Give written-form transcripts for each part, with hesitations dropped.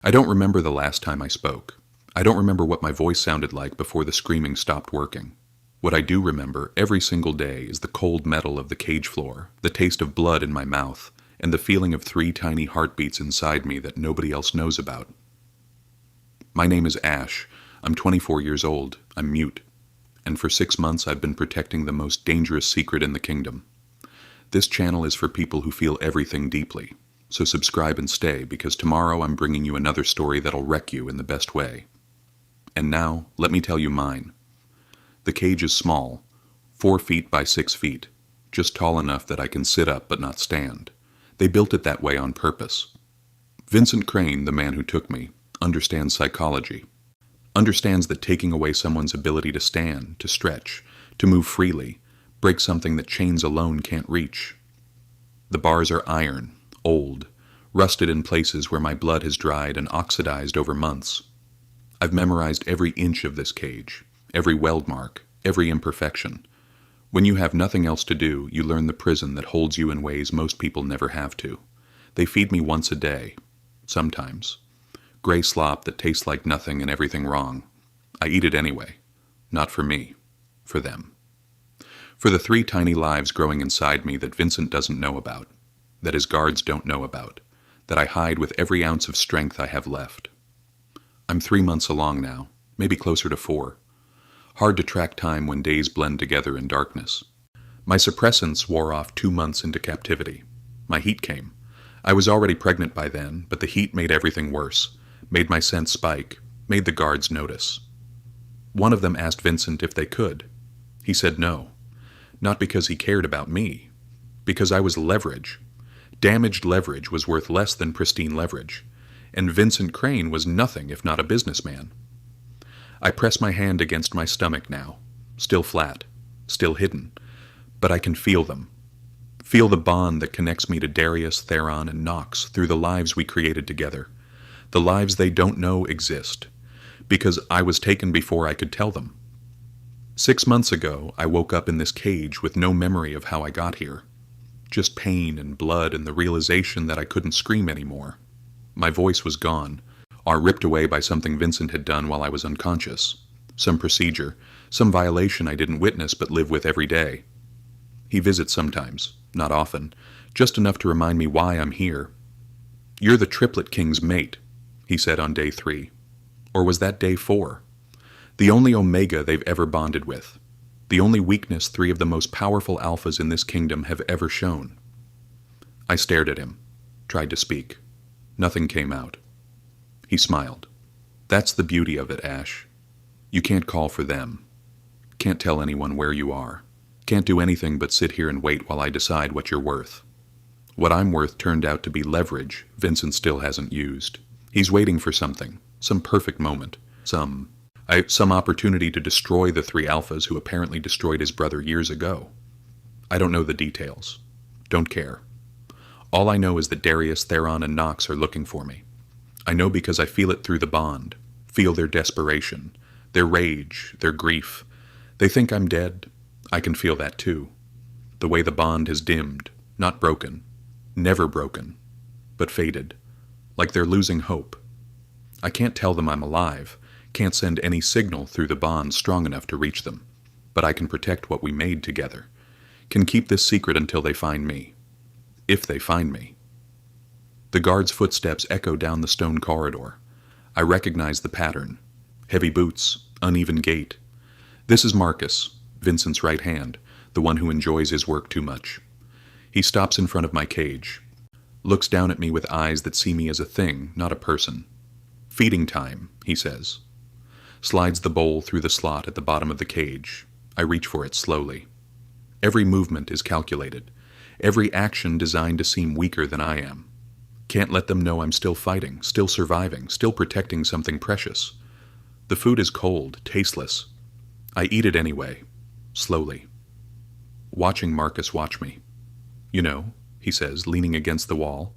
I don't remember the last time I spoke. I don't remember what my voice sounded like before the screaming stopped working. What I do remember every single day is the cold metal of the cage floor, the taste of blood in my mouth, and the feeling of 3 tiny heartbeats inside me that nobody else knows about. My name is Ash. I'm 24 years old. I'm mute. And for 6 months I've been protecting the most dangerous secret in the kingdom. This channel is for people who feel everything deeply. So subscribe and stay, because tomorrow I'm bringing you another story that'll wreck you in the best way. And now, let me tell you mine. The cage is small, 4 feet by 6 feet, just tall enough that I can sit up but not stand. They built it that way on purpose. Vincent Crane, the man who took me, understands psychology. Understands that taking away someone's ability to stand, to stretch, to move freely, breaks something that chains alone can't reach. The bars are iron, old, rusted in places where my blood has dried and oxidized over months. I've memorized every inch of this cage, every weld mark, every imperfection. When you have nothing else to do, you learn the prison that holds you in ways most people never have to. They feed me once a day, sometimes. Gray slop that tastes like nothing and everything wrong. I eat it anyway. Not for me. For them. For the 3 tiny lives growing inside me that Vincent doesn't know about, that his guards don't know about, that I hide with every ounce of strength I have left. I'm 3 months along now, maybe closer to 4. Hard to track time when days blend together in darkness. My suppressants wore off 2 months into captivity. My heat came. I was already pregnant by then, but the heat made everything worse, made my scent spike, made the guards notice. One of them asked Vincent if they could. He said no. Not because he cared about me. Because I was leverage. Damaged leverage was worth less than pristine leverage, and Vincent Crane was nothing if not a businessman. I press my hand against my stomach now, still flat, still hidden, but I can feel them. Feel the bond that connects me to Darius, Theron, and Nox through the lives we created together, the lives they don't know exist, because I was taken before I could tell them. 6 months ago, I woke up in this cage with no memory of how I got here. Just pain and blood and the realization that I couldn't scream anymore. My voice was gone, or ripped away by something Vincent had done while I was unconscious. Some procedure, some violation I didn't witness but live with every day. He visits sometimes, not often, just enough to remind me why I'm here. "You're the Triplet King's mate," he said on day 3. Or was that day 4? The only Omega they've ever bonded with. The only weakness 3 of the most powerful alphas in this kingdom have ever shown. I stared at him, tried to speak. Nothing came out. He smiled. "That's the beauty of it, Ash. You can't call for them. Can't tell anyone where you are. Can't do anything but sit here and wait while I decide what you're worth. What I'm worth turned out to be leverage Vincent still hasn't used. He's waiting for something, some perfect moment, some opportunity to destroy the 3 alphas who apparently destroyed his brother years ago. I don't know the details. Don't care. All I know is that Darius, Theron, and Nox are looking for me. I know because I feel it through the bond, feel their desperation, their rage, their grief. They think I'm dead. I can feel that too. The way the bond has dimmed, not broken, never broken, but faded, like they're losing hope. I can't tell them I'm alive, can't send any signal through the bond strong enough to reach them, but I can protect what we made together, can keep this secret until they find me. If they find me. The guard's footsteps echo down the stone corridor. I recognize the pattern. Heavy boots, uneven gait. This is Marcus, Vincent's right hand, the one who enjoys his work too much. He stops in front of my cage, looks down at me with eyes that see me as a thing, not a person. "Feeding time," he says. Slides the bowl through the slot at the bottom of the cage. I reach for it slowly. Every movement is calculated. Every action designed to seem weaker than I am. Can't let them know I'm still fighting, still surviving, still protecting something precious. The food is cold, tasteless. I eat it anyway, slowly. Watching Marcus watch me. "You know," he says, leaning against the wall,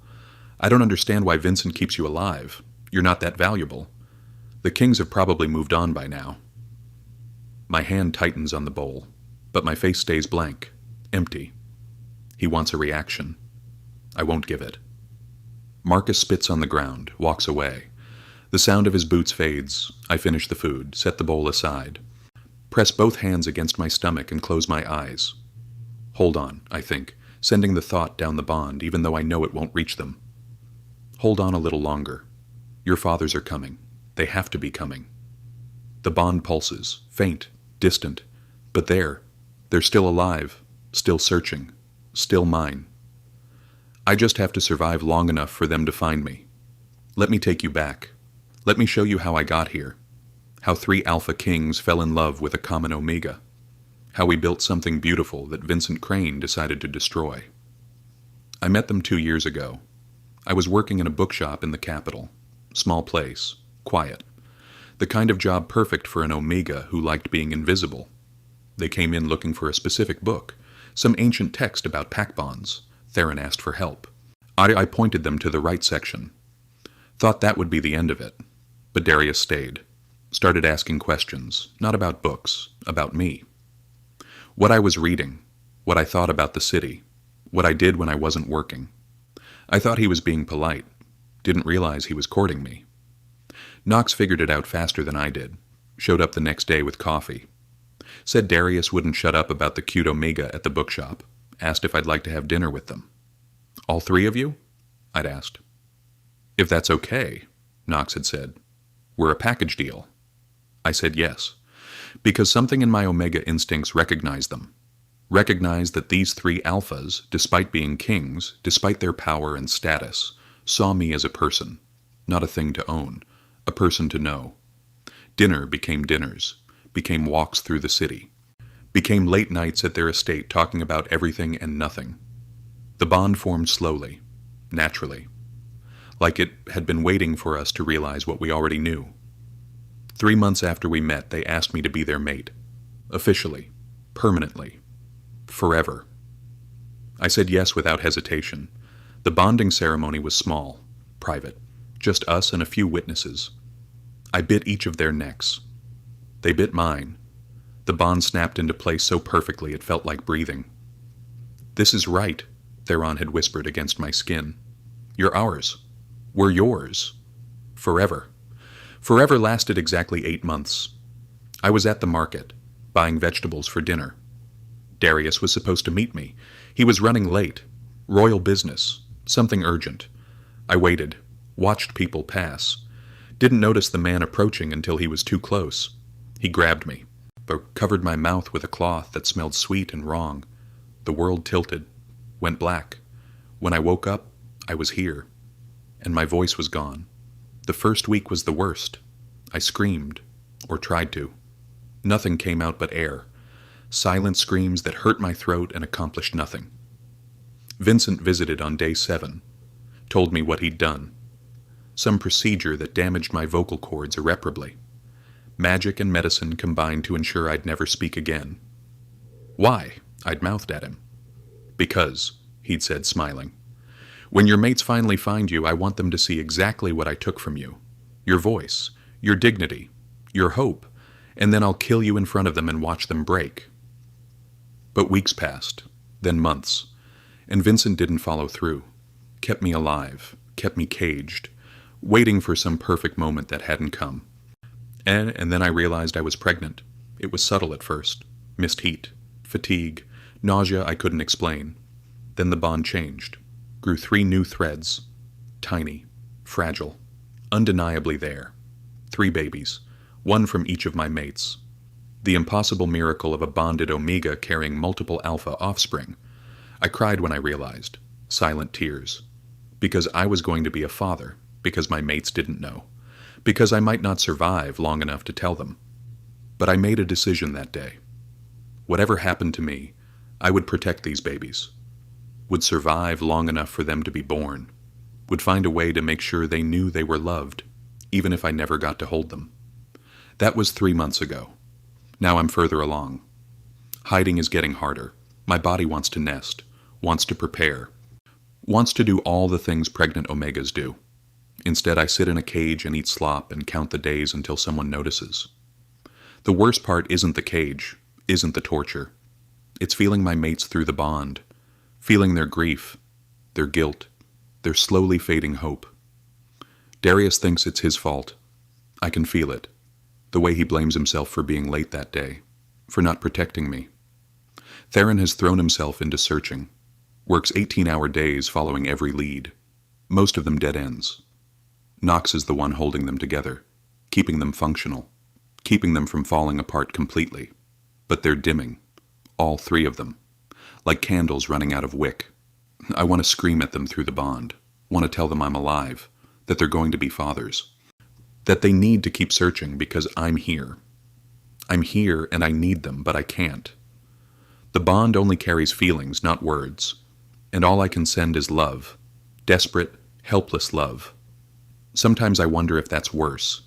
"I don't understand why Vincent keeps you alive. You're not that valuable. The kings have probably moved on by now." My hand tightens on the bowl, but my face stays blank, empty. He wants a reaction. I won't give it. Marcus spits on the ground, walks away, The sound of his boots fades. I finish the food, set the bowl aside, press both hands against my stomach and close my eyes. Hold on, I think, sending the thought down the bond even though I know it won't reach them. Hold on a little longer. Your fathers are coming. They have to be coming. The bond pulses, faint, distant, but they're still alive, still searching, still mine. I just have to survive long enough for them to find me. Let me take you back. Let me show you how I got here. How 3 Alpha Kings fell in love with a common Omega. How we built something beautiful that Vincent Crane decided to destroy. I met them 2 years ago. I was working in a bookshop in the capital. Small place, quiet. The kind of job perfect for an Omega who liked being invisible. They came in looking for a specific book, some ancient text about pack bonds. Theron asked for help. I pointed them to the right section. Thought that would be the end of it. But Darius stayed. Started asking questions, not about books, about me. What I was reading, what I thought about the city, what I did when I wasn't working. I thought he was being polite. Didn't realize he was courting me. Knox figured it out faster than I did. Showed up the next day with coffee. Said Darius wouldn't shut up about the cute Omega at the bookshop. Asked if I'd like to have dinner with them. All 3 of you? I'd asked. If that's okay, Knox had said. We're a package deal. I said yes, because something in my Omega instincts recognized them. Recognized that these 3 alphas, despite being kings, despite their power and status, saw me as a person, not a thing to own, a person to know. Dinner became dinners, became walks through the city, became late nights at their estate talking about everything and nothing. The bond formed slowly, naturally, like it had been waiting for us to realize what we already knew. 3 months after we met, they asked me to be their mate. Officially. Permanently. Forever. I said yes without hesitation. The bonding ceremony was small, private, just us and a few witnesses. I bit each of their necks. They bit mine. The bond snapped into place so perfectly it felt like breathing. This is right, Theron had whispered against my skin. You're ours. We're yours. Forever. Forever lasted exactly 8 months. I was at the market, buying vegetables for dinner. Darius was supposed to meet me. He was running late. Royal business. Something urgent. I waited, watched people pass. Didn't notice the man approaching until he was too close. He grabbed me, but covered my mouth with a cloth that smelled sweet and wrong. The world tilted, went black. When I woke up, I was here. And my voice was gone. The first week was the worst. I screamed, or tried to. Nothing came out but air. Silent screams that hurt my throat and accomplished nothing. Vincent visited on day 7. Told me what he'd done. Some procedure that damaged my vocal cords irreparably. Magic and medicine combined to ensure I'd never speak again. Why? I'd mouthed at him. Because, he'd said, smiling. When your mates finally find you, I want them to see exactly what I took from you. Your voice, your dignity, your hope, and then I'll kill you in front of them and watch them break. But weeks passed, then months, and Vincent didn't follow through. Kept me alive, kept me caged, waiting for some perfect moment that hadn't come. And then I realized I was pregnant. It was subtle at first. Missed heat, fatigue, nausea I couldn't explain. Then the bond changed. Grew 3 new threads. Tiny, fragile, undeniably there. 3 babies, 1 from each of my mates. The impossible miracle of a bonded Omega carrying multiple alpha offspring. I cried when I realized. Silent tears. Because I was going to be a father. Because my mates didn't know. Because I might not survive long enough to tell them. But I made a decision that day. Whatever happened to me, I would protect these babies. Would survive long enough for them to be born. Would find a way to make sure they knew they were loved, even if I never got to hold them. That was 3 months ago. Now I'm further along. Hiding is getting harder. My body wants to nest, wants to prepare, wants to do all the things pregnant Omegas do. Instead, I sit in a cage and eat slop and count the days until someone notices. The worst part isn't the cage, isn't the torture. It's feeling my mates through the bond, feeling their grief, their guilt, their slowly fading hope. Darius thinks it's his fault. I can feel it. The way he blames himself for being late that day, for not protecting me. Theron has thrown himself into searching, works 18-hour days following every lead, most of them dead ends. Knox is the one holding them together, keeping them functional, keeping them from falling apart completely. But they're dimming, all three of them, like candles running out of wick. I want to scream at them through the bond, want to tell them I'm alive, that they're going to be fathers, that they need to keep searching because I'm here. I'm here and I need them, but I can't. The bond only carries feelings, not words, and all I can send is love, desperate, helpless love. Sometimes I wonder if that's worse.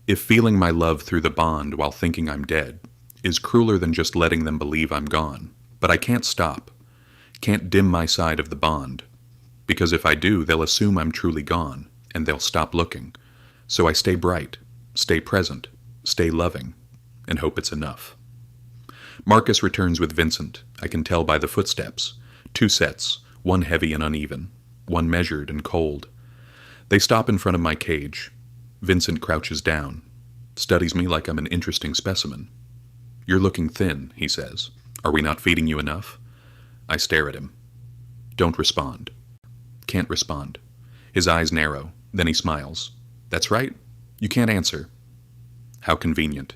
If feeling my love through the bond while thinking I'm dead is crueler than just letting them believe I'm gone. But I can't stop, can't dim my side of the bond, because if I do, they'll assume I'm truly gone, and they'll stop looking. So I stay bright, stay present, stay loving, and hope it's enough. Marcus returns with Vincent, I can tell by the footsteps. 2 sets, one heavy and uneven, one measured and cold. They stop in front of my cage. Vincent crouches down, studies me like I'm an interesting specimen. "You're looking thin," he says. "Are we not feeding you enough?" I stare at him. Don't respond. Can't respond. His eyes narrow, then he smiles. "That's right. You can't answer." How convenient.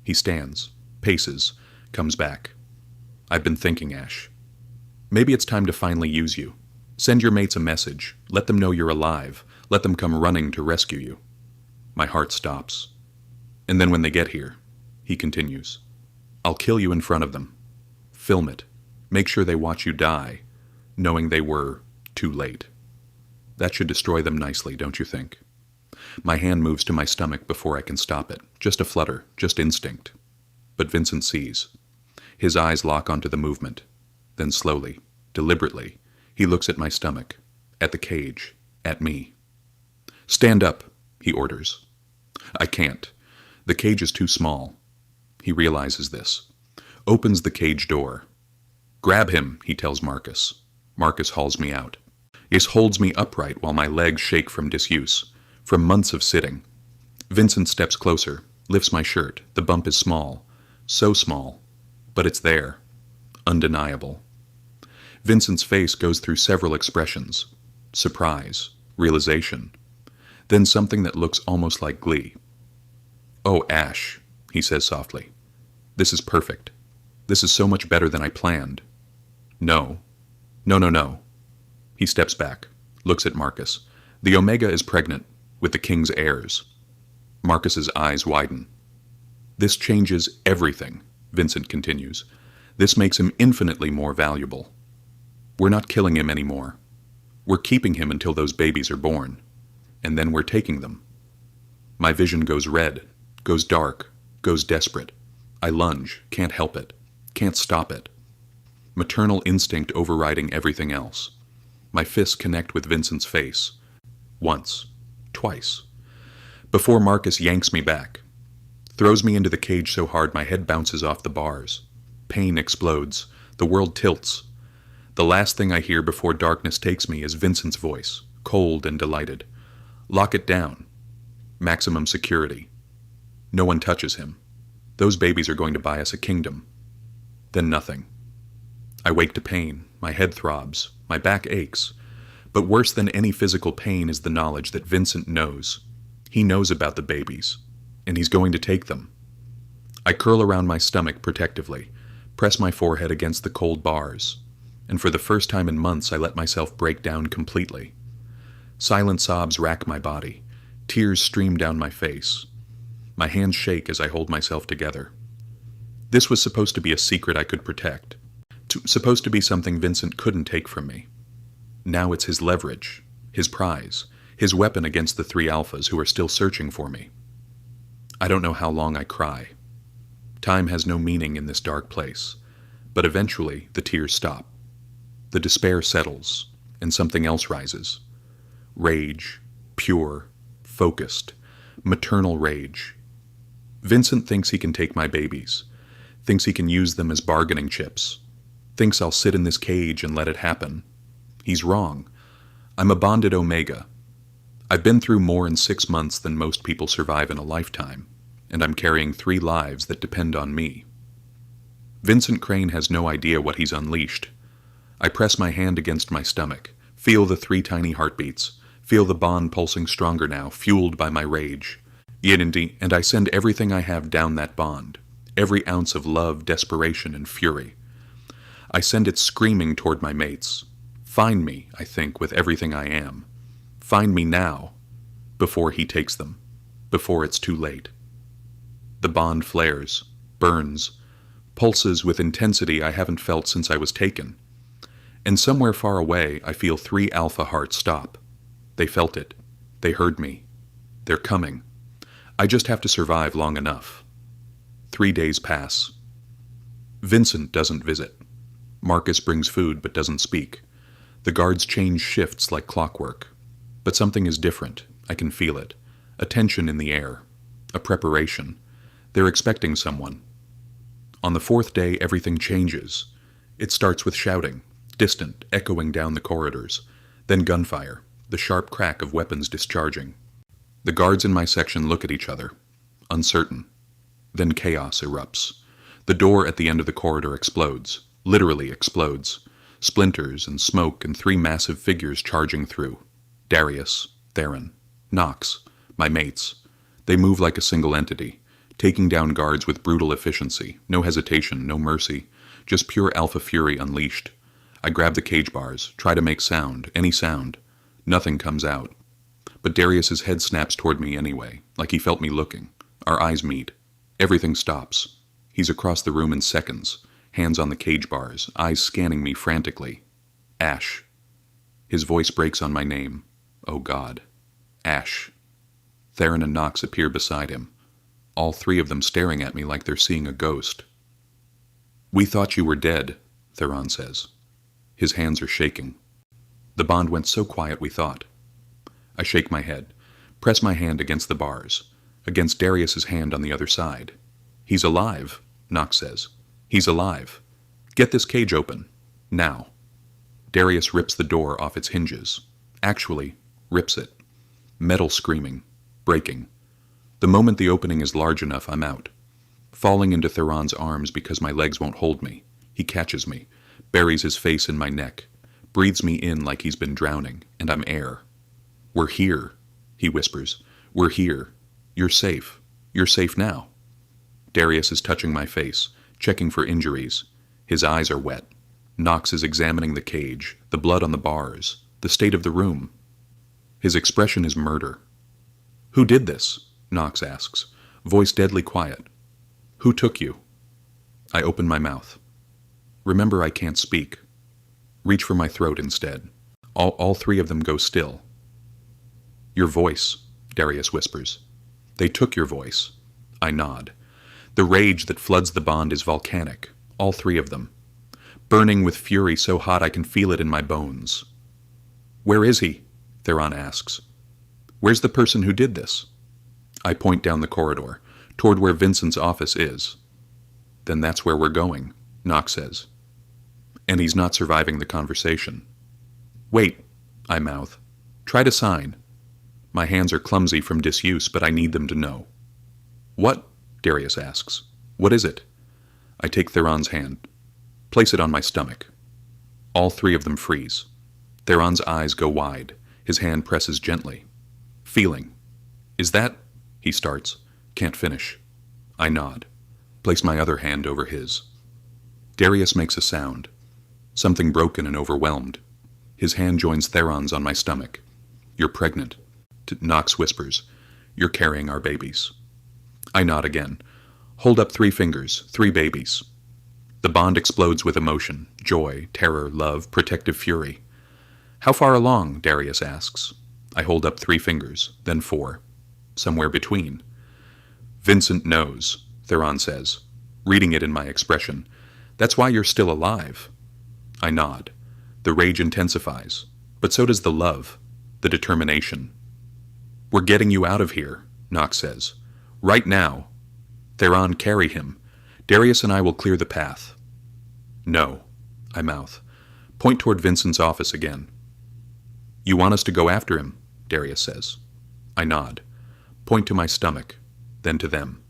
He stands, paces, comes back. "I've been thinking, Ash. Maybe it's time to finally use you. Send your mates a message. Let them know you're alive. Let them come running to rescue you." My heart stops. "And then when they get here," he continues, "I'll kill you in front of them. Film it. Make sure they watch you die, knowing they were too late." That should destroy them nicely, don't you think? My hand moves to my stomach before I can stop it. Just a flutter, just instinct. But Vincent sees. His eyes lock onto the movement. Then slowly, deliberately, he looks at my stomach, at the cage, at me. "Stand up," he orders. I can't. The cage is too small. He realizes this. Opens the cage door. "Grab him," he tells Marcus. Marcus hauls me out. Ace holds me upright while my legs shake from disuse, from months of sitting. Vincent steps closer, lifts my shirt. The bump is small. So small. But it's there. Undeniable. Vincent's face goes through several expressions. Surprise. Realization. Then something that looks almost like glee. "Oh, Ash," he says softly. "This is perfect. This is so much better than I planned." "No. No, no, no." He steps back, looks at Marcus. "The Omega is pregnant, with the king's heirs." Marcus's eyes widen. "This changes everything," Vincent continues. "This makes him infinitely more valuable. We're not killing him anymore. We're keeping him until those babies are born. And then we're taking them." My vision goes red, goes dark, goes desperate. I lunge, can't help it, can't stop it. Maternal instinct overriding everything else. My fists connect with Vincent's face. Once, twice. Before Marcus yanks me back. Throws me into the cage so hard my head bounces off the bars. Pain explodes. The world tilts. The last thing I hear before darkness takes me is Vincent's voice, cold and delighted. "Lock it down. Maximum security. No one touches him. Those babies are going to buy us a kingdom." Then nothing. I wake to pain. My head throbs. My back aches. But worse than any physical pain is the knowledge that Vincent knows. He knows about the babies. And he's going to take them. I curl around my stomach protectively, press my forehead against the cold bars. And for the first time in months I let myself break down completely. Silent sobs rack my body. Tears stream down my face. My hands shake as I hold myself together. This was supposed to be a secret I could protect. Supposed to be something Vincent couldn't take from me. Now it's his leverage, his prize, his weapon against the 3 alphas who are still searching for me. I don't know how long I cry. Time has no meaning in this dark place, but eventually the tears stop. The despair settles, and something else rises. Rage, pure, focused, maternal rage. Vincent thinks he can take my babies, thinks he can use them as bargaining chips, thinks I'll sit in this cage and let it happen. He's wrong. I'm a bonded Omega. I've been through more in 6 months than most people survive in a lifetime, and I'm carrying 3 lives that depend on me. Vincent Crane has no idea what he's unleashed. I press my hand against my stomach, feel the 3 tiny heartbeats, feel the bond pulsing stronger now, fueled by my rage. And I send everything I have down that bond, every ounce of love, desperation, and fury. I send it screaming toward my mates. Find me, I think, with everything I am. Find me now, before he takes them, before it's too late. The bond flares, burns, pulses with intensity I haven't felt since I was taken. And somewhere far away, I feel 3 alpha hearts stop. They felt it. They heard me. They're coming. I just have to survive long enough. 3 days pass. Vincent doesn't visit. Marcus brings food but doesn't speak. The guards change shifts like clockwork. But something is different. I can feel it. A tension in the air. A preparation. They're expecting someone. On the 4th day, everything changes. It starts with shouting, distant, echoing down the corridors. Then gunfire, the sharp crack of weapons discharging. The guards in my section look at each other, uncertain. Then chaos erupts. The door at the end of the corridor explodes, literally explodes. Splinters and smoke and 3 massive figures charging through. Darius, Theron, Knox, my mates. They move like a single entity, taking down guards with brutal efficiency, no hesitation, no mercy, just pure alpha fury unleashed. I grab the cage bars, try to make sound, any sound. Nothing comes out. But Darius's head snaps toward me anyway, like he felt me looking. Our eyes meet. Everything stops. He's across the room in seconds, hands on the cage bars, eyes scanning me frantically. Ash. His voice breaks on my name. Oh God. Ash. Theron and Knox appear beside him, all 3 of them staring at me like they're seeing a ghost. We thought you were dead, Theron says. His hands are shaking. The bond went so quiet we thought. I shake my head, press my hand against the bars, against Darius's hand on the other side. He's alive, Knox says. He's alive. Get this cage open. Now. Darius rips the door off its hinges. Actually, rips it. Metal screaming, breaking. The moment the opening is large enough, I'm out. Falling into Theron's arms because my legs won't hold me. He catches me, buries his face in my neck, breathes me in like he's been drowning, and I'm air. We're here, he whispers. We're here. You're safe. You're safe now. Darius is touching my face, checking for injuries. His eyes are wet. Knox is examining the cage, the blood on the bars, the state of the room. His expression is murder. Who did this? Knox asks, voice deadly quiet. Who took you? I open my mouth. Remember, I can't speak. Reach for my throat instead. All 3 of them go still. Your voice, Darius whispers. They took your voice. I nod. The rage that floods the bond is volcanic, all 3 of them. Burning with fury so hot I can feel it in my bones. Where is he? Theron asks. Where's the person who did this? I point down the corridor, toward where Vincent's office is. Then that's where we're going, Knox says. And he's not surviving the conversation. Wait, I mouth. Try to sign. My hands are clumsy from disuse, but I need them to know. What? Darius asks. What is it? I take Theron's hand. Place it on my stomach. All 3 of them freeze. Theron's eyes go wide. His hand presses gently. Feeling. Is that? He starts. Can't finish. I nod. Place my other hand over his. Darius makes a sound. Something broken and overwhelmed. His hand joins Theron's on my stomach. You're pregnant. Knox whispers. You're carrying our babies. I nod again. Hold up 3 fingers, 3 babies. The bond explodes with emotion, joy, terror, love, protective fury. How far along? Darius asks. I hold up 3 fingers, then 4. Somewhere between. Vincent knows, Theron says, reading it in my expression. That's why you're still alive. I nod. The rage intensifies, but so does the love, the determination. We're getting you out of here, Knox says. Right now. Theron, carry him. Darius and I will clear the path. No, I mouth. Point toward Vincent's office again. You want us to go after him, Darius says. I nod. Point to my stomach, then to them.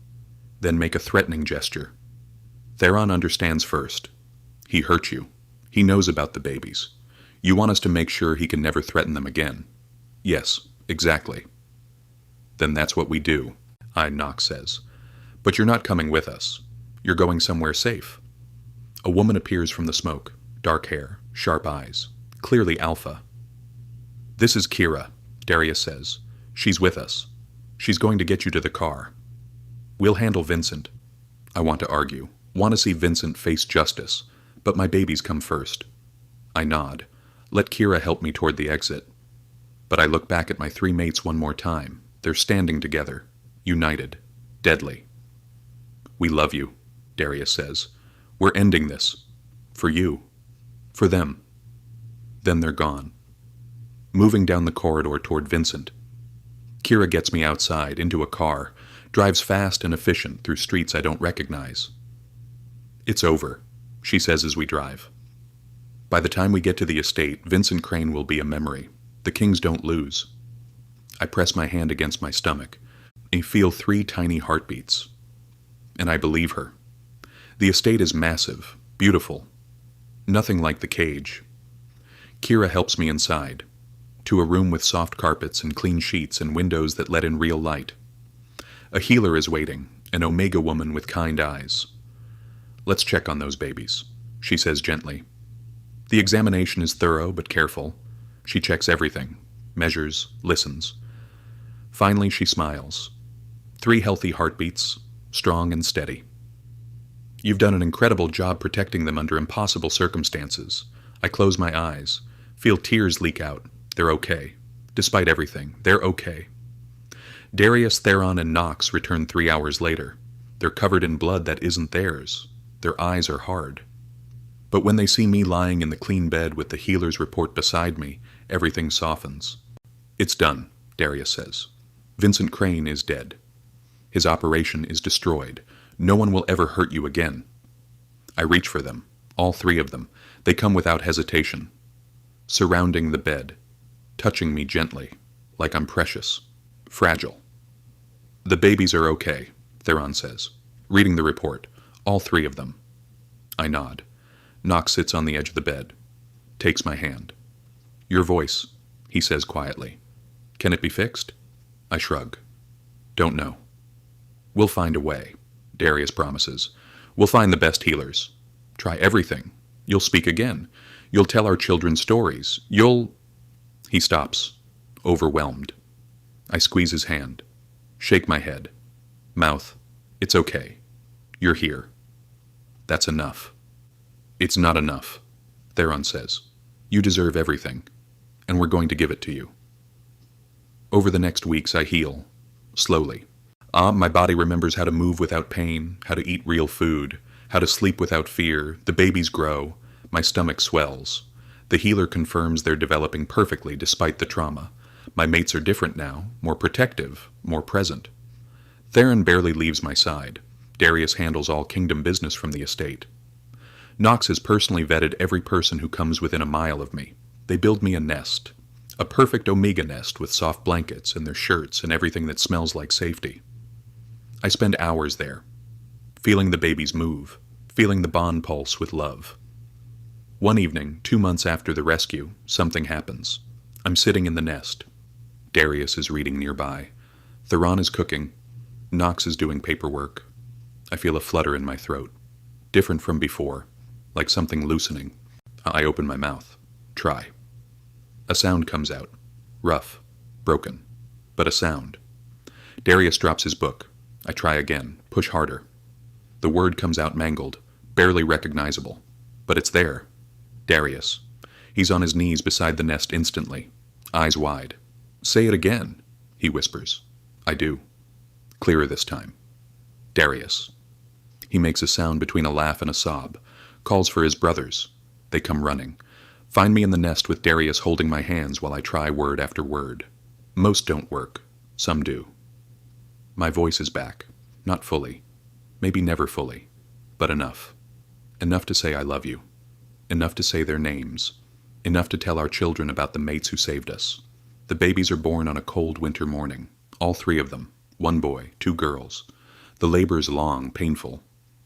Then make a threatening gesture. Theron understands first. He hurt you. He knows about the babies. You want us to make sure he can never threaten them again. Yes, exactly. Then that's what we do, Knox says. But you're not coming with us. You're going somewhere safe. A woman appears from the smoke, dark hair, sharp eyes, clearly alpha. This is Kira, Darius says. She's with us. She's going to get you to the car. We'll handle Vincent. I want to argue, want to see Vincent face justice, but my babies come first. I nod. Let Kira help me toward the exit. But I look back at my three mates one more time. They're standing together, united, deadly. We love you, Darius says. We're ending this. For you. For them. Then they're gone. Moving down the corridor toward Vincent. Kira gets me outside, into a car, drives fast and efficient through streets I don't recognize. It's over, she says as we drive. By the time we get to the estate, Vincent Crane will be a memory. The Kings don't lose. I press my hand against my stomach. I feel 3 tiny heartbeats. And I believe her. The estate is massive, beautiful. Nothing like the cage. Kira helps me inside, to a room with soft carpets and clean sheets and windows that let in real light. A healer is waiting, an Omega woman with kind eyes. Let's check on those babies, she says gently. The examination is thorough but careful. She checks everything, measures, listens. Finally, she smiles. 3 healthy heartbeats, strong and steady. You've done an incredible job protecting them under impossible circumstances. I close my eyes, feel tears leak out. They're okay. Despite everything, they're okay. Darius, Theron, and Knox return 3 hours later. They're covered in blood that isn't theirs. Their eyes are hard. But when they see me lying in the clean bed with the healer's report beside me, everything softens. It's done, Darius says. Vincent Crane is dead. His operation is destroyed. No one will ever hurt you again. I reach for them, all 3 of them. They come without hesitation, surrounding the bed, touching me gently, like I'm precious, fragile. The babies are okay, Theron says, reading the report, all 3 of them. I nod. Knox sits on the edge of the bed, takes my hand. Your voice, he says quietly. Can it be fixed? I shrug. Don't know. We'll find a way, Darius promises. We'll find the best healers. Try everything. You'll speak again. You'll tell our children stories. You'll... He stops, overwhelmed. I squeeze his hand, shake my head. Mouth, it's okay. You're here. That's enough. It's not enough, Theron says. You deserve everything, and we're going to give it to you. Over the next weeks, I heal, slowly. My body remembers how to move without pain, how to eat real food, how to sleep without fear. The babies grow. My stomach swells. The healer confirms they're developing perfectly despite the trauma. My mates are different now, more protective, more present. Theron barely leaves my side. Darius handles all kingdom business from the estate. Knox has personally vetted every person who comes within a mile of me. They build me a nest. A perfect Omega nest with soft blankets and their shirts and everything that smells like safety. I spend hours there, feeling the babies move, feeling the bond pulse with love. One evening, 2 months after the rescue, something happens. I'm sitting in the nest. Darius is reading nearby. Theron is cooking. Knox is doing paperwork. I feel a flutter in my throat. Different from before, like something loosening. I open my mouth. Try. A sound comes out. Rough. Broken. But a sound. Darius drops his book. I try again. Push harder. The word comes out mangled, barely recognizable. But it's there. Darius. He's on his knees beside the nest instantly, eyes wide. Say it again, he whispers. I do. Clearer this time. Darius. He makes a sound between a laugh and a sob, calls for his brothers. They come running. Find me in the nest with Darius holding my hands while I try word after word. Most don't work. Some do. My voice is back. Not fully. Maybe never fully. But enough. Enough to say I love you. Enough to say their names. Enough to tell our children about the mates who saved us. The babies are born on a cold winter morning. All three of them. One boy, two girls. The labor's long, painful.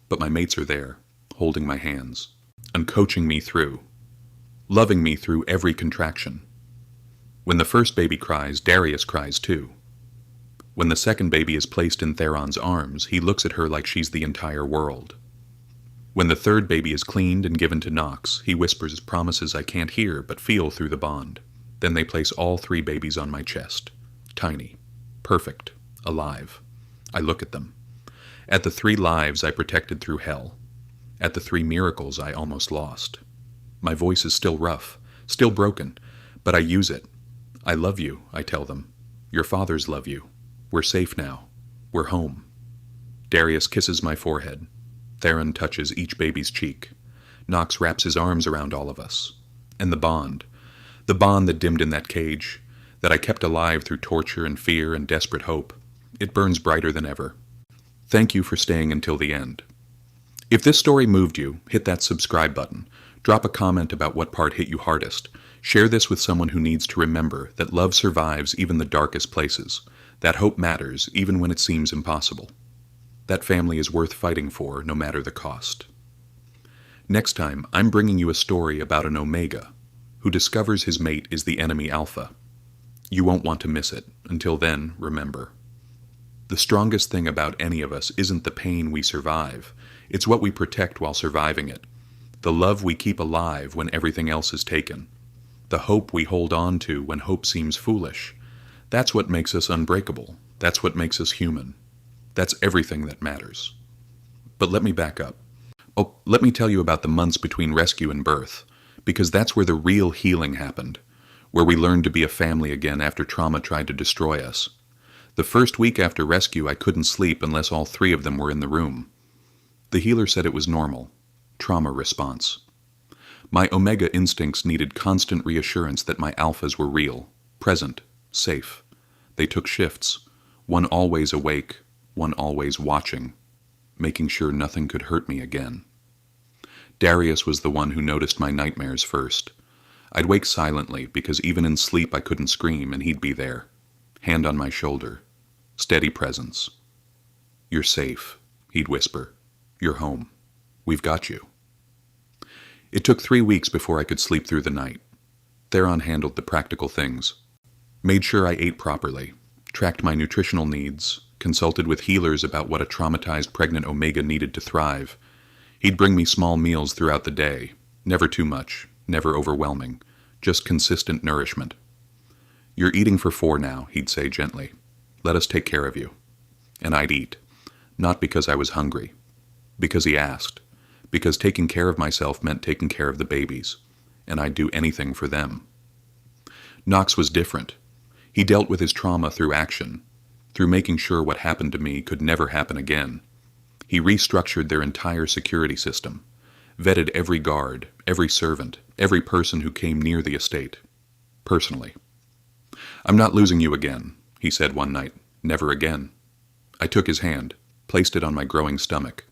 But my mates are there, holding my hands, and coaching me through, loving me through every contraction. When the first baby cries, Darius cries too. When the second baby is placed in Theron's arms, he looks at her like she's the entire world. When the third baby is cleaned and given to Knox, he whispers promises I can't hear but feel through the bond. Then they place all three babies on my chest. Tiny. Perfect. Alive. I look at them. At the three lives I protected through hell. At the three miracles I almost lost. My voice is still rough, still broken, but I use it. I love you, I tell them. Your fathers love you. We're safe now. We're home. Darius kisses my forehead. Theron touches each baby's cheek. Knox wraps his arms around all of us. And the bond that dimmed in that cage, that I kept alive through torture and fear and desperate hope, it burns brighter than ever. Thank you for staying until the end. If this story moved you, hit that subscribe button. Drop a comment about what part hit you hardest. Share this with someone who needs to remember that love survives even the darkest places, that hope matters even when it seems impossible. That family is worth fighting for, no matter the cost. Next time, I'm bringing you a story about an Omega who discovers his mate is the enemy Alpha. You won't want to miss it. Until then, remember. The strongest thing about any of us isn't the pain we survive. It's what we protect while surviving it. The love we keep alive when everything else is taken. The hope we hold on to when hope seems foolish. That's what makes us unbreakable. That's what makes us human. That's everything that matters. But let me back up. Let me tell you about the months between rescue and birth, because that's where the real healing happened, where we learned to be a family again after trauma tried to destroy us. The first week after rescue, I couldn't sleep unless all three of them were in the room. The healer said it was normal. Trauma response. My Omega instincts needed constant reassurance that my Alphas were real, present, safe. They took shifts, one always awake, one always watching, making sure nothing could hurt me again. Darius was the one who noticed my nightmares first. I'd wake silently because even in sleep I couldn't scream and he'd be there, hand on my shoulder, steady presence. You're safe, he'd whisper. You're home. We've got you. It took 3 weeks before I could sleep through the night. Theron handled the practical things. Made sure I ate properly, tracked my nutritional needs, consulted with healers about what a traumatized pregnant Omega needed to thrive. He'd bring me small meals throughout the day, never too much, never overwhelming, just consistent nourishment. You're eating for 4 now, he'd say gently. Let us take care of you. And I'd eat, not because I was hungry, because he asked, because taking care of myself meant taking care of the babies, and I'd do anything for them. Knox was different. He dealt with his trauma through action, through making sure what happened to me could never happen again. He restructured their entire security system, vetted every guard, every servant, every person who came near the estate, personally. I'm not losing you again, he said one night. Never again. I took his hand, placed it on my growing stomach,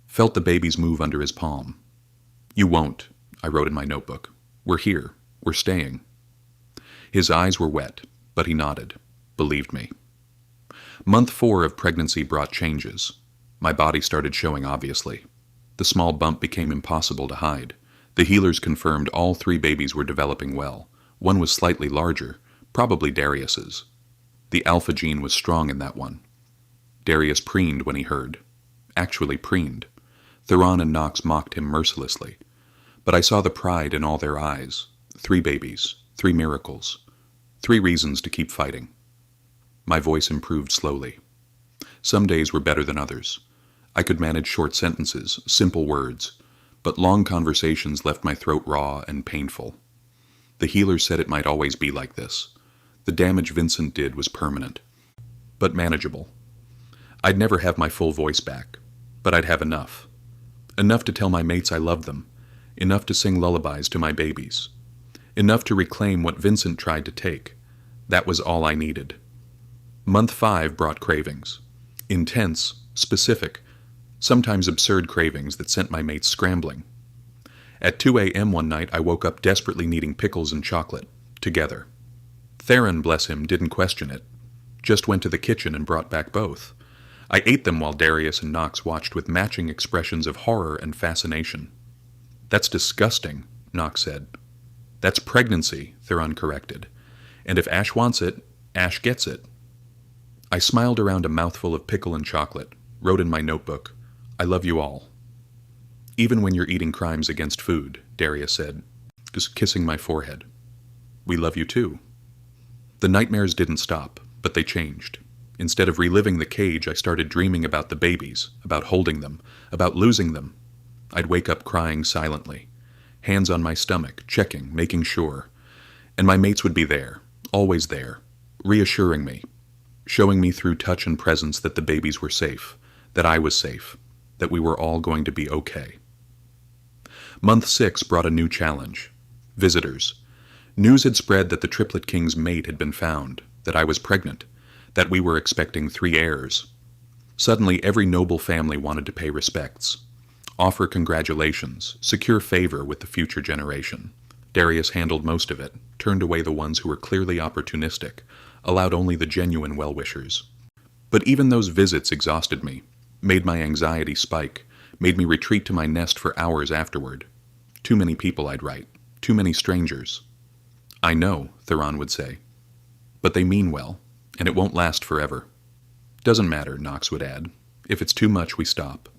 felt the babies move under his palm. You won't, I wrote in my notebook. We're here. We're staying. His eyes were wet, but he nodded, believed me. Month 4 of pregnancy brought changes. My body started showing obviously. The small bump became impossible to hide. The healers confirmed all 3 babies were developing well. One was slightly larger, probably Darius's. The alpha gene was strong in that one. Darius preened when he heard. Actually preened. Theron and Knox mocked him mercilessly. But I saw the pride in all their eyes. 3 babies, 3 miracles, 3 reasons to keep fighting. My voice improved slowly. Some days were better than others. I could manage short sentences, simple words, but long conversations left my throat raw and painful. The healers said it might always be like this. The damage Vincent did was permanent, but manageable. I'd never have my full voice back, but I'd have enough. Enough to tell my mates I loved them, enough to sing lullabies to my babies, enough to reclaim what Vincent tried to take. That was all I needed. Month 5 brought cravings. Intense, specific, sometimes absurd cravings that sent my mates scrambling. At 2 a.m. one night, I woke up desperately needing pickles and chocolate, together. Theron, bless him, didn't question it. Just went to the kitchen and brought back both. I ate them while Darius and Knox watched with matching expressions of horror and fascination. That's disgusting, Knox said. That's pregnancy, Theron corrected. And if Ash wants it, Ash gets it. I smiled around a mouthful of pickle and chocolate, wrote in my notebook, I love you all. Even when you're eating crimes against food, Darius said, just kissing my forehead. We love you too. The nightmares didn't stop, but they changed. Instead of reliving the cage, I started dreaming about the babies, about holding them, about losing them. I'd wake up crying silently, hands on my stomach, checking, making sure. And my mates would be there, always there, reassuring me, showing me through touch and presence that the babies were safe, that I was safe, that we were all going to be okay. Month 6 brought a new challenge. Visitors. News had spread that the Triplet King's mate had been found, that I was pregnant, that we were expecting 3 heirs. Suddenly, every noble family wanted to pay respects, offer congratulations, secure favor with the future generation. Darius handled most of it, turned away the ones who were clearly opportunistic, allowed only the genuine well-wishers. But even those visits exhausted me, made my anxiety spike, made me retreat to my nest for hours afterward. Too many people, I'd write. Too many strangers. I know, Theron would say. But they mean well, and it won't last forever. Doesn't matter, Knox would add. If it's too much, we stop.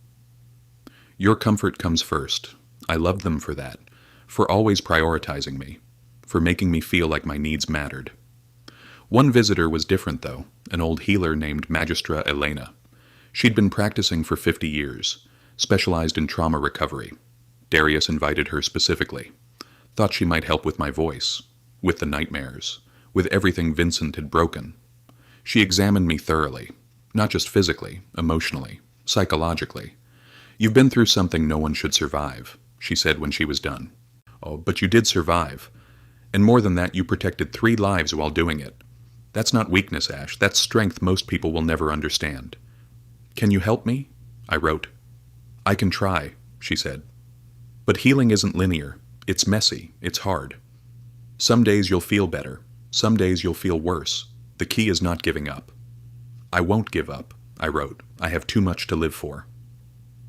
Your comfort comes first. I loved them for that, for always prioritizing me, for making me feel like my needs mattered. One visitor was different, though, an old healer named Magistra Elena. She'd been practicing for 50 years, specialized in trauma recovery. Darius invited her specifically. Thought she might help with my voice, with the nightmares, with everything Vincent had broken. She examined me thoroughly, not just physically, emotionally, psychologically. You've been through something no one should survive, she said when she was done. Oh, but you did survive. And more than that, you protected 3 lives while doing it. That's not weakness, Ash. That's strength most people will never understand. Can you help me? I wrote. I can try, she said. But healing isn't linear. It's messy. It's hard. Some days you'll feel better. Some days you'll feel worse. The key is not giving up. I won't give up, I wrote. I have too much to live for.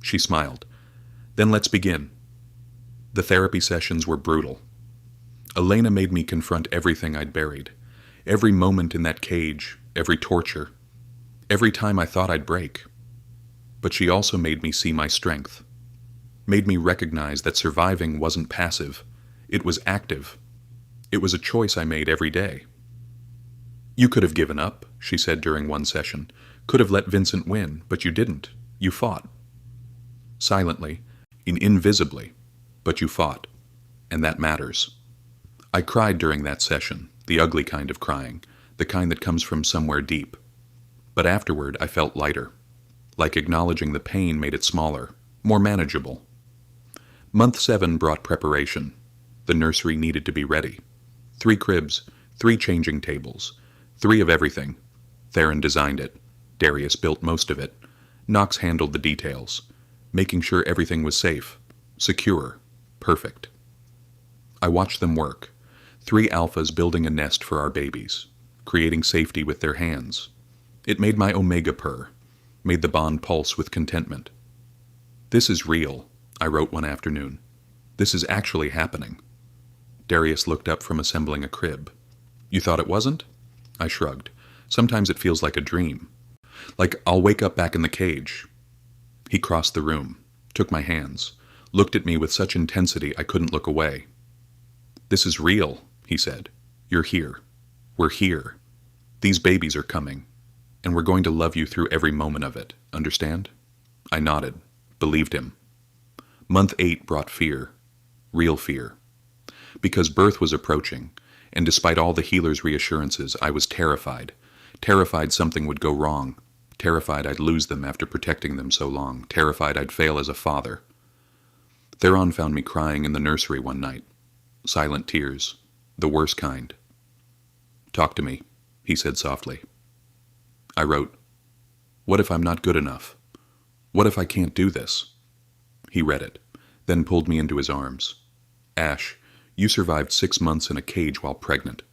She smiled. Then let's begin. The therapy sessions were brutal. Elena made me confront everything I'd buried. Every moment in that cage, every torture. Every time I thought I'd break. But she also made me see my strength. Made me recognize that surviving wasn't passive. It was active. It was a choice I made every day. You could have given up, she said during one session. Could have let Vincent win, but you didn't. You fought. Silently, invisibly, but you fought. And that matters. I cried during that session, the ugly kind of crying, the kind that comes from somewhere deep. But afterward, I felt lighter. Like acknowledging the pain made it smaller, more manageable. Month 7 brought preparation. The nursery needed to be ready. 3 cribs, 3 changing tables, 3 of everything. Theron designed it. Darius built most of it. Knox handled the details, making sure everything was safe, secure, perfect. I watched them work. 3 alphas building a nest for our babies, creating safety with their hands. It made my omega purr, made the bond pulse with contentment. This is real, I wrote one afternoon. This is actually happening. Darius looked up from assembling a crib. You thought it wasn't? I shrugged. Sometimes it feels like a dream. Like I'll wake up back in the cage. He crossed the room, took my hands, looked at me with such intensity I couldn't look away. This is real, he said. You're here. We're here. These babies are coming. And we're going to love you through every moment of it. Understand? I nodded, believed him. Month 8 brought fear. Real fear. Because birth was approaching, and despite all the healer's reassurances, I was terrified. Terrified something would go wrong. Terrified I'd lose them after protecting them so long. Terrified I'd fail as a father. Theron found me crying in the nursery one night. Silent tears. The worst kind. Talk to me, he said softly. I wrote, What if I'm not good enough? What if I can't do this? He read it, then pulled me into his arms. Ash, you survived 6 months in a cage while pregnant.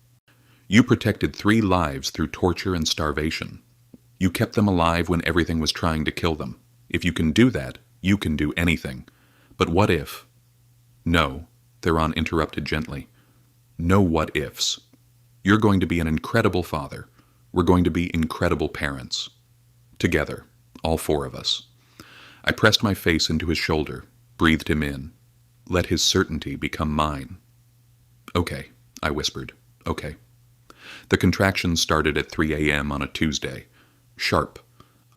You protected 3 lives through torture and starvation. You kept them alive when everything was trying to kill them. If you can do that, you can do anything. But what if? No, Theron interrupted gently. No what ifs. You're going to be an incredible father. We're going to be incredible parents. Together, all 4 of us. I pressed my face into his shoulder, breathed him in. Let his certainty become mine. Okay, I whispered. Okay. The contractions started at 3 a.m. on a Tuesday. Sharp,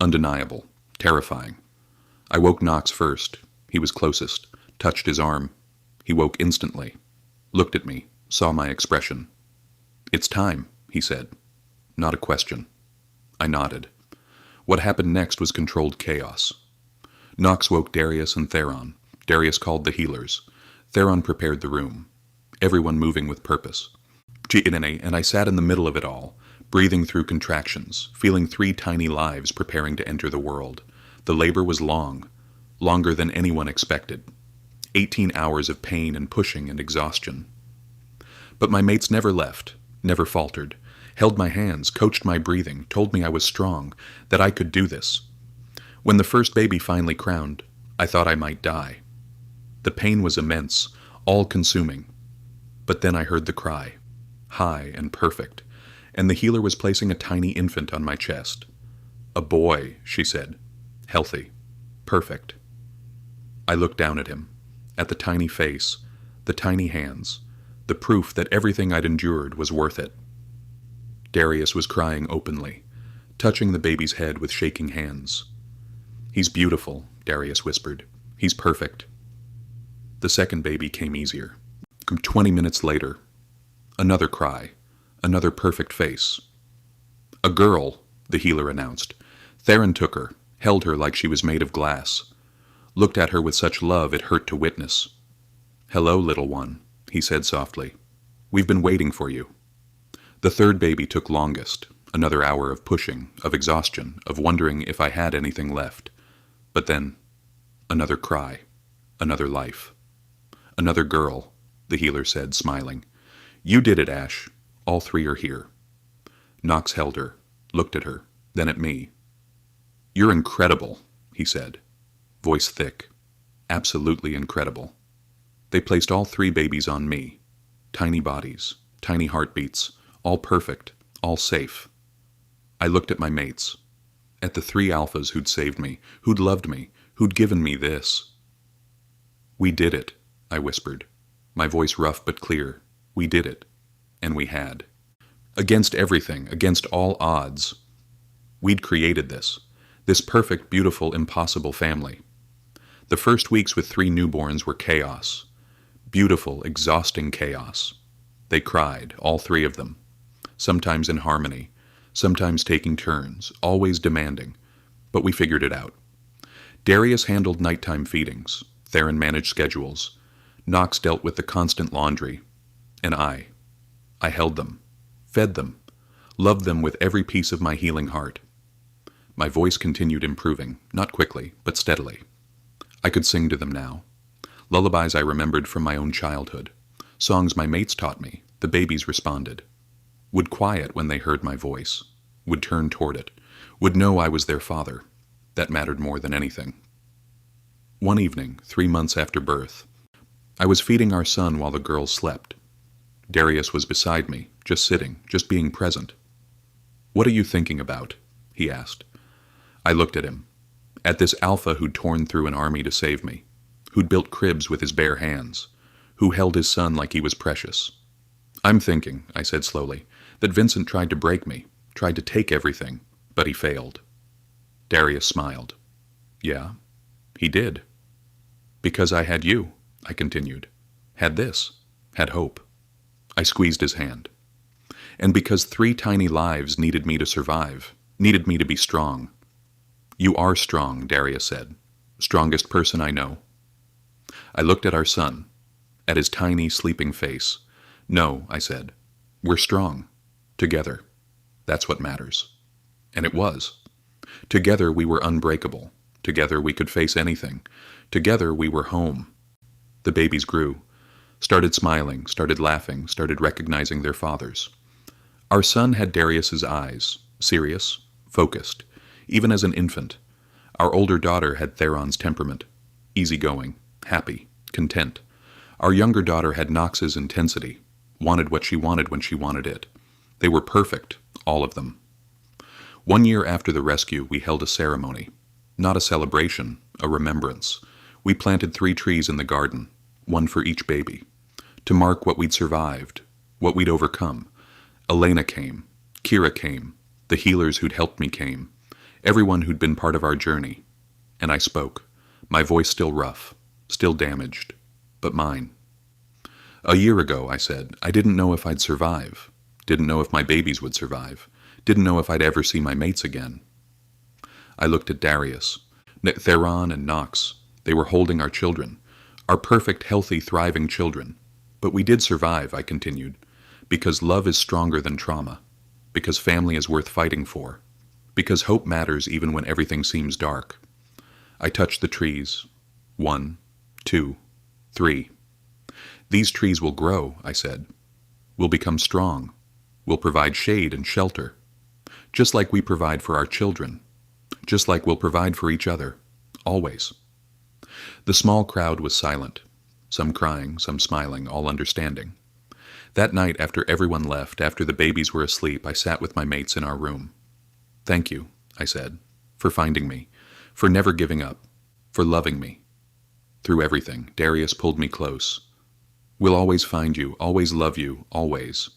undeniable, terrifying. I woke Knox first. He was closest, touched his arm. He woke instantly, looked at me, saw my expression. It's time, he said. Not a question. I nodded. What happened next was controlled chaos. Knox woke Darius and Theron. Darius called the healers. Theron prepared the room. Everyone moving with purpose. And I sat in the middle of it all, breathing through contractions, feeling 3 tiny lives preparing to enter the world. The labor was long, longer than anyone expected. 18 hours of pain and pushing and exhaustion. But my mates never left, never faltered, held my hands, coached my breathing, told me I was strong, that I could do this. When the first baby finally crowned, I thought I might die. The pain was immense, all-consuming. But then I heard the cry, high and perfect, and the healer was placing a tiny infant on my chest. A boy, she said. Healthy. Perfect. I looked down at him, at the tiny face, the tiny hands, the proof that everything I'd endured was worth it. Darius was crying openly, touching the baby's head with shaking hands. He's beautiful, Darius whispered. He's perfect. The second baby came easier. 20 minutes later, another cry, another perfect face. A girl, the healer announced. Theron took her, held her like she was made of glass, looked at her with such love it hurt to witness. Hello, little one, he said softly. We've been waiting for you. The third baby took longest, another hour of pushing, of exhaustion, of wondering if I had anything left. But then, another cry, another life. Another girl, the healer said, smiling. You did it, Ash. All 3 are here. Knox held her, looked at her, then at me. You're incredible, he said, voice thick. Absolutely incredible. They placed all 3 babies on me. Tiny bodies, tiny heartbeats, all perfect, all safe. I looked at my mates, at the 3 alphas who'd saved me, who'd loved me, who'd given me this. We did it, I whispered, my voice rough but clear. We did it. And we had. Against everything, against all odds. We'd created this perfect, beautiful, impossible family. The first weeks with 3 newborns were chaos. Beautiful, exhausting chaos. They cried, all 3 of them. Sometimes in harmony, sometimes taking turns, always demanding. But we figured it out. Darius handled nighttime feedings. Theron managed schedules. Knox dealt with the constant laundry. And I held them, fed them, loved them with every piece of my healing heart. My voice continued improving, not quickly, but steadily. I could sing to them now. Lullabies I remembered from my own childhood. Songs my mates taught me, the babies responded. Would quiet when they heard my voice. Would turn toward it. Would know I was their father. That mattered more than anything. One evening, 3 months after birth, I was feeding our son while the girls slept. Darius was beside me, just sitting, just being present. What are you thinking about? He asked. I looked at him, at this alpha who'd torn through an army to save me, who'd built cribs with his bare hands, who held his son like he was precious. I'm thinking, I said slowly, that Vincent tried to break me, tried to take everything, but he failed. Darius smiled. Yeah, he did. Because I had you, I continued. Had this, had hope. I squeezed his hand. And because 3 tiny lives needed me to survive, needed me to be strong. You are strong, Darius said. Strongest person I know. I looked at our son, at his tiny, sleeping face. No, I said. We're strong. Together. That's what matters. And it was. Together we were unbreakable. Together we could face anything. Together we were home. The babies grew. Started smiling, started laughing, started recognizing their fathers. Our son had Darius's eyes, serious, focused, even as an infant. Our older daughter had Theron's temperament, easygoing, happy, content. Our younger daughter had Knox's intensity, wanted what she wanted when she wanted it. They were perfect, all of them. 1 year after the rescue, we held a ceremony. Not a celebration, a remembrance. We planted 3 trees in the garden, one for each baby, to mark what we'd survived, what we'd overcome. Elena came, Kira came, the healers who'd helped me came, everyone who'd been part of our journey. And I spoke, my voice still rough, still damaged, but mine. A year ago, I said, I didn't know if I'd survive, didn't know if my babies would survive, didn't know if I'd ever see my mates again. I looked at Darius, Theron and Knox. They were holding our children, our perfect, healthy, thriving children. But we did survive, I continued, because love is stronger than trauma, because family is worth fighting for, because hope matters even when everything seems dark. I touched the trees. 1, 2, 3. These trees will grow, I said. Will become strong. Will provide shade and shelter. Just like we provide for our children. Just like we'll provide for each other. Always. The small crowd was silent. Some crying, some smiling, all understanding. That night, after everyone left, after the babies were asleep, I sat with my mates in our room. Thank you, I said, for finding me, for never giving up, for loving me. Through everything, Darius pulled me close. We'll always find you, always love you, always.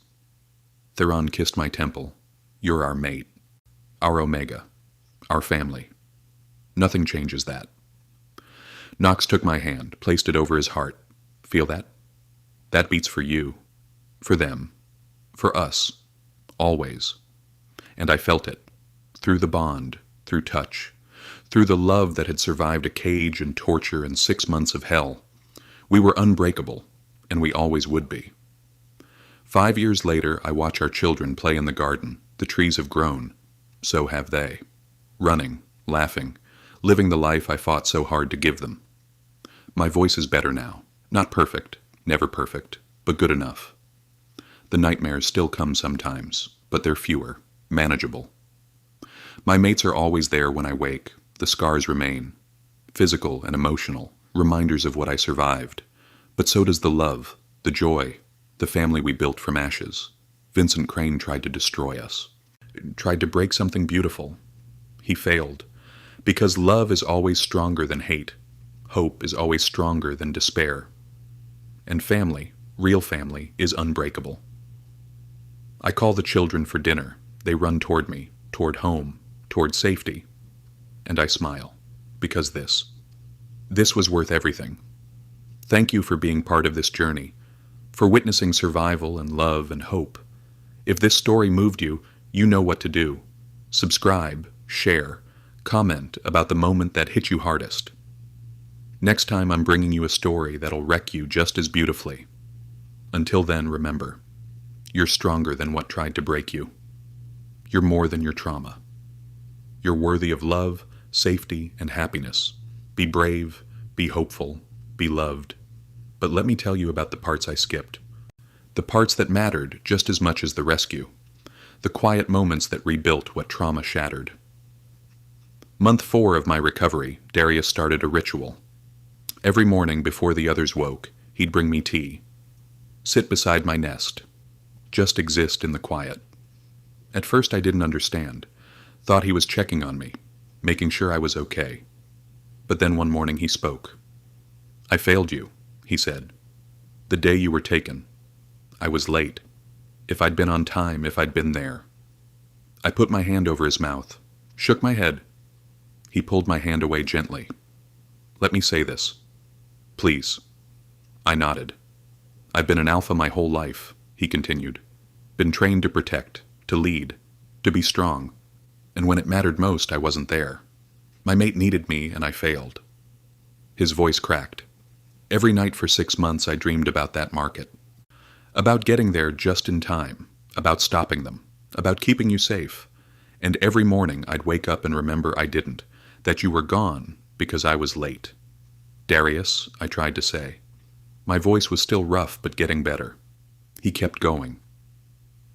Theron kissed my temple. You're our mate, our omega, our family. Nothing changes that. Knox took my hand, placed it over his heart. Feel that? That beats for you, for them, for us, always. And I felt it, through the bond, through touch, through the love that had survived a cage and torture and 6 months of hell. We were unbreakable, and we always would be. 5 years later, I watch our children play in the garden. The trees have grown. So have they. Running, laughing, living the life I fought so hard to give them. My voice is better now. Not perfect, never perfect, but good enough. The nightmares still come sometimes, but they're fewer, manageable. My mates are always there when I wake. The scars remain. Physical and emotional, reminders of what I survived. But so does the love, the joy, the family we built from ashes. Vincent Crane tried to destroy us. Tried to break something beautiful. He failed. Because love is always stronger than hate. Hope is always stronger than despair. And family, real family, is unbreakable. I call the children for dinner. They run toward me, toward home, toward safety. And I smile, because this was worth everything. Thank you for being part of this journey, for witnessing survival and love and hope. If this story moved you, you know what to do. Subscribe, share, comment about the moment that hit you hardest. Next time I'm bringing you a story that'll wreck you just as beautifully. Until then, remember, you're stronger than what tried to break you. You're more than your trauma. You're worthy of love, safety, and happiness. Be brave, be hopeful, be loved. But let me tell you about the parts I skipped. The parts that mattered just as much as the rescue. The quiet moments that rebuilt what trauma shattered. Month 4 of my recovery, Darius started a ritual. Every morning before the others woke, he'd bring me tea. Sit beside my nest. Just exist in the quiet. At first I didn't understand. Thought he was checking on me, making sure I was okay. But then one morning he spoke. I failed you, he said. The day you were taken. I was late. If I'd been on time, if I'd been there. I put my hand over his mouth, shook my head. He pulled my hand away gently. Let me say this. Please. I nodded. I've been an alpha my whole life, he continued. Been trained to protect, to lead, to be strong. And when it mattered most, I wasn't there. My mate needed me, and I failed. His voice cracked. Every night for 6 months I dreamed about that market. About getting there just in time. About stopping them. About keeping you safe. And every morning I'd wake up and remember I didn't. That you were gone because I was late. Darius, I tried to say. My voice was still rough but getting better. He kept going.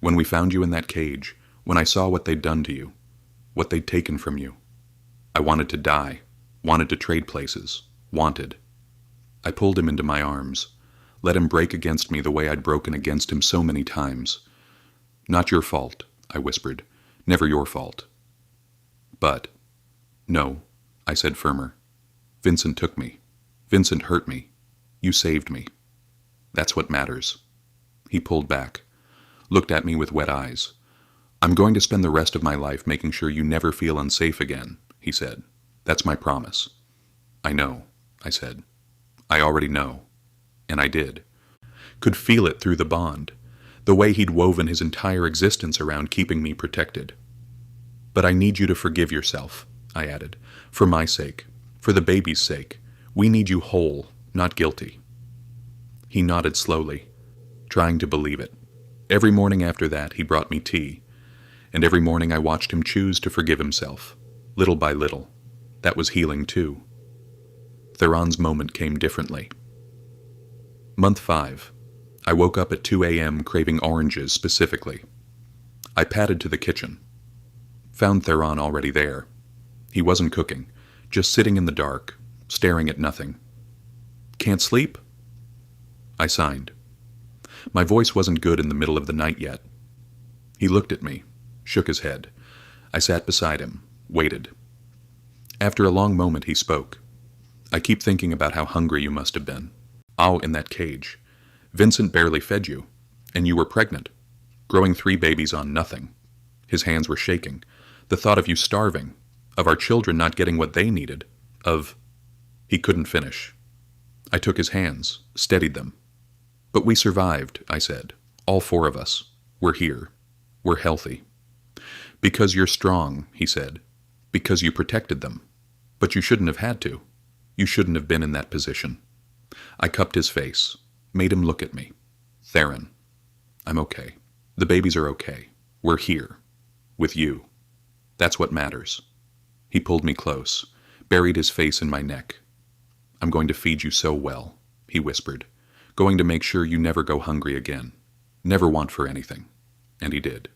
When we found you in that cage, when I saw what they'd done to you, what they'd taken from you, I wanted to die, wanted to trade places, wanted. I pulled him into my arms, let him break against me the way I'd broken against him so many times. Not your fault, I whispered. Never your fault. But, no, I said firmer. Vincent took me. Vincent hurt me. You saved me. That's what matters. He pulled back, looked at me with wet eyes. I'm going to spend the rest of my life making sure you never feel unsafe again, he said. That's my promise. I know, I said. I already know. And I did. Could feel it through the bond, the way he'd woven his entire existence around keeping me protected. But I need you to forgive yourself, I added. For my sake, for the baby's sake. We need you whole, not guilty. He nodded slowly, trying to believe it. Every morning after that, he brought me tea, and every morning I watched him choose to forgive himself, little by little. That was healing too. Theron's moment came differently. Month 5. I woke up at 2 a.m. craving oranges specifically. I padded to the kitchen. Found Theron already there. He wasn't cooking, just sitting in the dark, staring at nothing. Can't sleep? I signed. My voice wasn't good in the middle of the night yet. He looked at me, shook his head. I sat beside him, waited. After a long moment he spoke. I keep thinking about how hungry you must have been. In that cage. Vincent barely fed you, and you were pregnant, growing 3 babies on nothing. His hands were shaking. The thought of you starving, of our children not getting what they needed, of... He couldn't finish. I took his hands, steadied them. But we survived, I said. All 4 of us. We're here. We're healthy. Because you're strong, he said. Because you protected them. But you shouldn't have had to. You shouldn't have been in that position. I cupped his face, made him look at me. Theron, I'm okay. The babies are okay. We're here. With you. That's what matters. He pulled me close, buried his face in my neck. I'm going to feed you so well, he whispered. Going to make sure you never go hungry again. Never want for anything. And he did.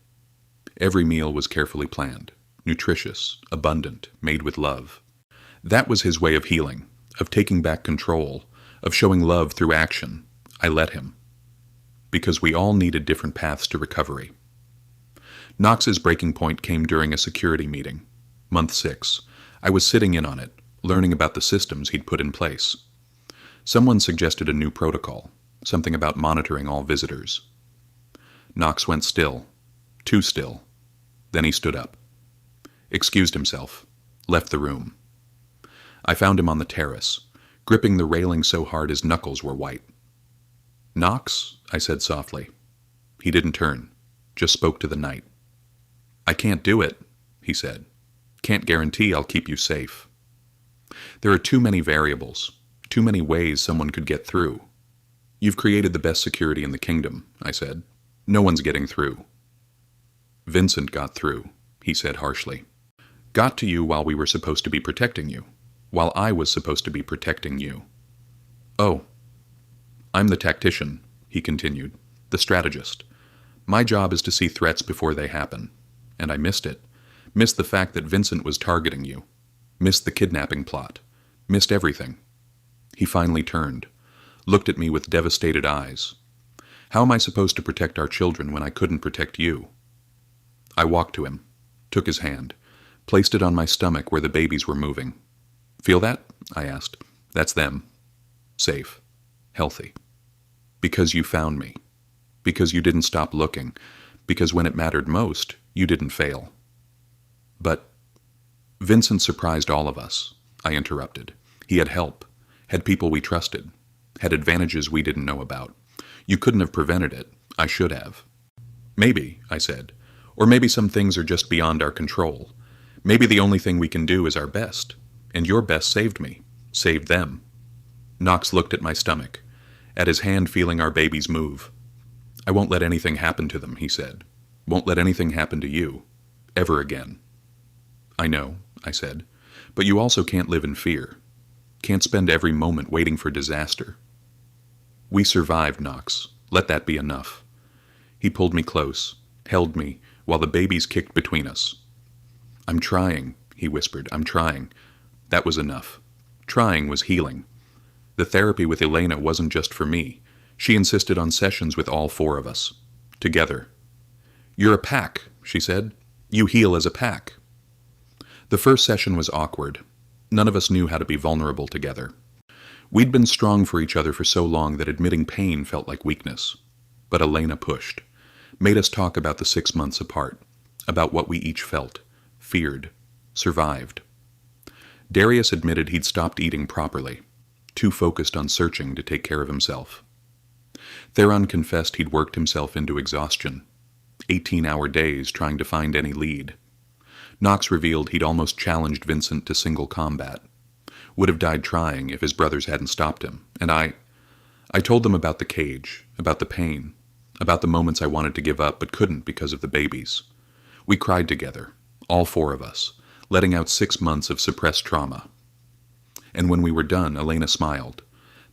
Every meal was carefully planned, nutritious, abundant, made with love. That was his way of healing, of taking back control, of showing love through action. I let him. Because we all needed different paths to recovery. Knox's breaking point came during a security meeting. Month 6. I was sitting in on it, learning about the systems he'd put in place. Someone suggested a new protocol, something about monitoring all visitors. Knox went still, too still. Then he stood up, excused himself, left the room. I found him on the terrace, gripping the railing so hard his knuckles were white. Knox, I said softly. He didn't turn, just spoke to the night. I can't do it, he said. Can't guarantee I'll keep you safe. There are too many variables, too many ways someone could get through. You've created the best security in the kingdom, I said. No one's getting through. Vincent got through, he said harshly. Got to you while we were supposed to be protecting you, while I was supposed to be protecting you. Oh. I'm the tactician, he continued, the strategist. My job is to see threats before they happen. And I missed it. Missed the fact that Vincent was targeting you. Missed the kidnapping plot. Missed everything. He finally turned, looked at me with devastated eyes. How am I supposed to protect our children when I couldn't protect you? I walked to him, took his hand, placed it on my stomach where the babies were moving. Feel that? I asked. That's them. Safe. Healthy. Because you found me. Because you didn't stop looking. Because when it mattered most, you didn't fail. But Vincent surprised all of us, I interrupted. He had help, had people we trusted, had advantages we didn't know about. You couldn't have prevented it. I should have. Maybe, I said. Or maybe some things are just beyond our control. Maybe the only thing we can do is our best. And your best saved me. Saved them. Knox looked at my stomach, at his hand feeling our babies move. I won't let anything happen to them, he said. Won't let anything happen to you. Ever again. I know, I said. But you also can't live in fear. Can't spend every moment waiting for disaster. We survived, Knox. Let that be enough. He pulled me close, held me, while the babies kicked between us. "I'm trying," he whispered. "I'm trying." That was enough. Trying was healing. The therapy with Elena wasn't just for me. She insisted on sessions with all four of us. Together. "You're a pack," she said. "You heal as a pack." The first session was awkward. None of us knew how to be vulnerable together. We'd been strong for each other for so long that admitting pain felt like weakness. But Elena pushed. Made us talk about the 6 months apart. About what we each felt. Feared. Survived. Darius admitted he'd stopped eating properly. Too focused on searching to take care of himself. Theron confessed he'd worked himself into exhaustion. 18-hour days trying to find any lead. Knox revealed he'd almost challenged Vincent to single combat. Would have died trying if his brothers hadn't stopped him. And I told them about the cage, about the pain, about the moments I wanted to give up but couldn't because of the babies. We cried together, all four of us, letting out 6 months of suppressed trauma. And when we were done, Elena smiled.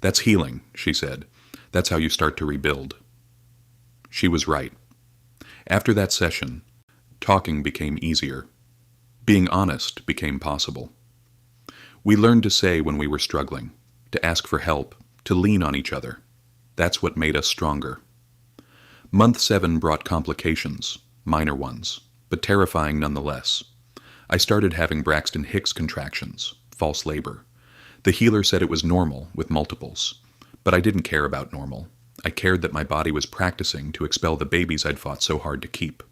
"That's healing," she said. "That's how you start to rebuild." She was right. After that session, talking became easier. Being honest became possible. We learned to say when we were struggling, to ask for help, to lean on each other. That's what made us stronger. Month 7 brought complications, minor ones, but terrifying nonetheless. I started having Braxton Hicks contractions, false labor. The healer said it was normal with multiples, but I didn't care about normal. I cared that my body was practicing to expel the babies I'd fought so hard to keep.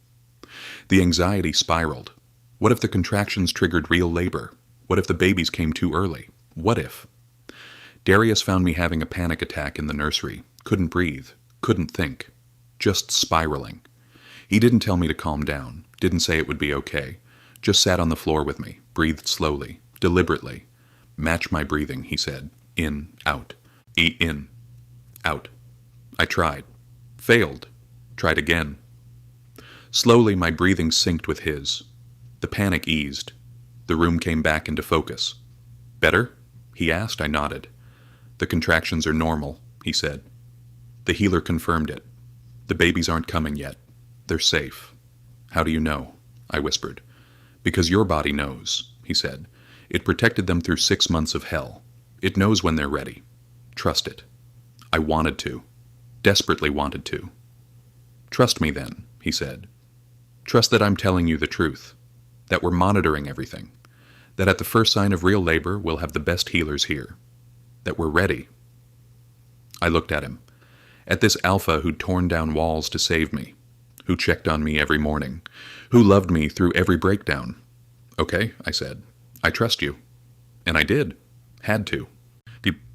The anxiety spiraled. What if the contractions triggered real labor? What if the babies came too early? What if? Darius found me having a panic attack in the nursery. Couldn't breathe. Couldn't think. Just spiraling. He didn't tell me to calm down. Didn't say it would be okay. Just sat on the floor with me. Breathed slowly. Deliberately. "Match my breathing," he said. "In. Out. In. Out." I tried. Failed. Tried again. Slowly my breathing synced with his. The panic eased. The room came back into focus. "Better?" he asked. I nodded. "The contractions are normal," he said. The healer confirmed it. "The babies aren't coming yet. They're safe." "How do you know?" I whispered. "Because your body knows," he said. "It protected them through 6 months of hell. It knows when they're ready. Trust it." I wanted to. Desperately wanted to. "Trust me then," he said. "Trust that I'm telling you the truth. That we're monitoring everything. That at the first sign of real labor, we'll have the best healers here. That we're ready." I looked at him. At this alpha who'd torn down walls to save me. Who checked on me every morning. Who loved me through every breakdown. "Okay," I said. "I trust you." And I did. Had to.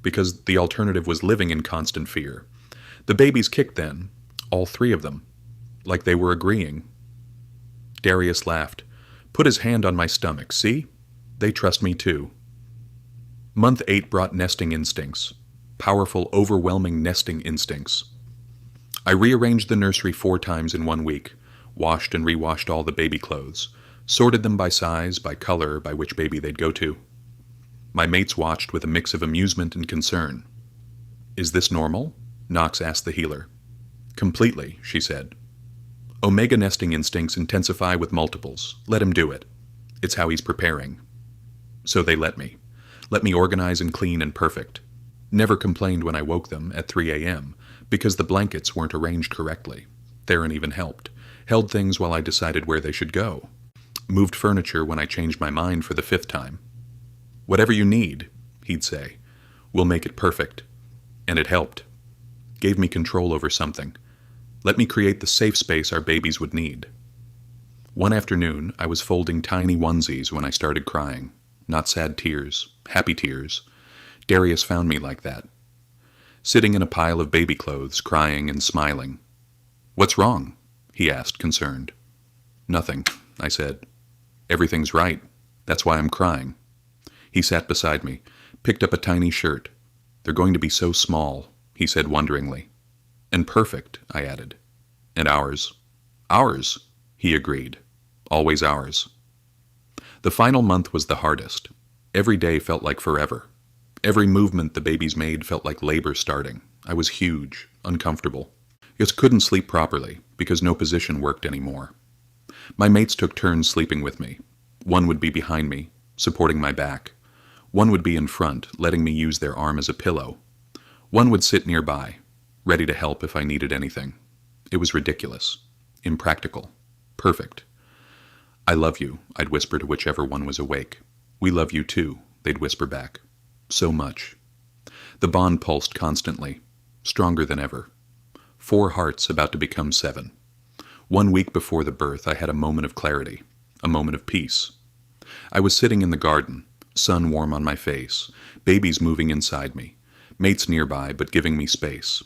Because the alternative was living in constant fear. The babies kicked then. All 3 of them. Like they were agreeing. Darius laughed. Put his hand on my stomach. "See? They trust me too." Month 8 brought nesting instincts. Powerful, overwhelming nesting instincts. I rearranged the nursery 4 times in 1 week. Washed and rewashed all the baby clothes. Sorted them by size, by color, by which baby they'd go to. My mates watched with a mix of amusement and concern. "Is this normal?" Knox asked the healer. "Completely," she said. "Omega nesting instincts intensify with multiples. Let him do it. It's how he's preparing." So they let me. Let me organize and clean and perfect. Never complained when I woke them at 3 a.m. because the blankets weren't arranged correctly. Theron even helped. Held things while I decided where they should go. Moved furniture when I changed my mind for the 5th time. "Whatever you need," he'd say. "We'll make it perfect." And it helped. Gave me control over something. Let me create the safe space our babies would need. One afternoon, I was folding tiny onesies when I started crying. Not sad tears, happy tears. Darius found me like that. Sitting in a pile of baby clothes, crying and smiling. "What's wrong?" he asked, concerned. "Nothing," I said. "Everything's right. That's why I'm crying." He sat beside me, picked up a tiny shirt. "They're going to be so small," he said wonderingly. "And perfect," I added. "And ours." "Ours," he agreed. "Always ours." The final month was the hardest. Every day felt like forever. Every movement the babies made felt like labor starting. I was huge, uncomfortable. Just couldn't sleep properly. because no position worked anymore. My mates took turns sleeping with me. One would be behind me, supporting my back. One would be in front, letting me use their arm as a pillow. One would sit nearby, ready to help if I needed anything. It was ridiculous, impractical, perfect. "I love you," I'd whisper to whichever one was awake. "We love you too," they'd whisper back. So much. The bond pulsed constantly, stronger than ever. 4 hearts about to become 7. 1 week before the birth, I had a moment of clarity, a moment of peace. I was sitting in the garden, sun warm on my face, babies moving inside me, mates nearby but giving me space.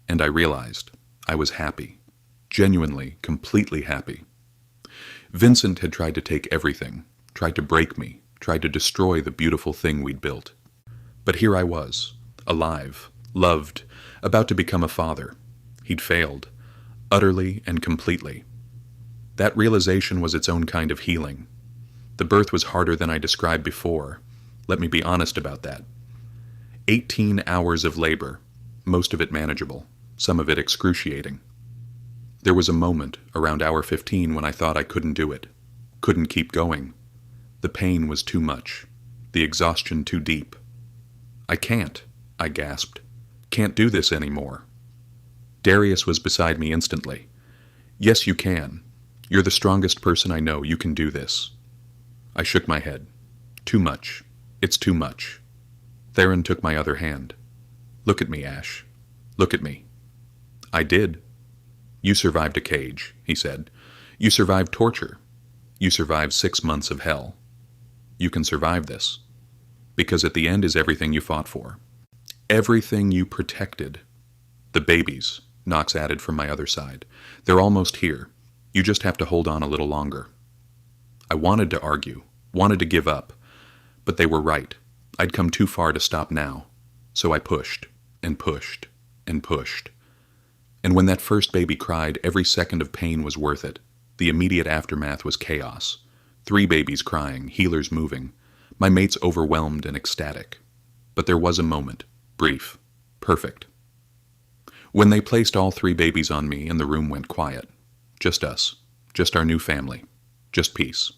And I realized I was happy, genuinely, completely happy. Vincent had tried to take everything, tried to break me, tried to destroy the beautiful thing we'd built. But here I was, alive, loved, about to become a father. He'd failed, utterly and completely. That realization was its own kind of healing. The birth was harder than I described before. Let me be honest about that. 18 hours of labor, most of it manageable, some of it excruciating. There was a moment, around hour 15, when I thought I couldn't do it, couldn't keep going. The pain was too much, the exhaustion too deep. "I can't," I gasped. "Can't do this anymore." Darius was beside me instantly. "Yes, you can. You're the strongest person I know. You can do this." I shook my head. "Too much. It's too much." Theron took my other hand. "Look at me, Ash. Look at me." I did. "You survived a cage," he said. "You survived torture. You survived 6 months of hell. You can survive this. Because at the end is everything you fought for. Everything you protected. The babies," Knox added from my other side. "They're almost here. You just have to hold on a little longer." I wanted to argue, wanted to give up, but they were right. I'd come too far to stop now. So I pushed, and pushed, and pushed. And when that first baby cried, every second of pain was worth it. The immediate aftermath was chaos. 3 babies crying, healers moving, my mates overwhelmed and ecstatic. But there was a moment, brief, perfect. When they placed all 3 babies on me and the room went quiet. Just us, just our new family, just peace.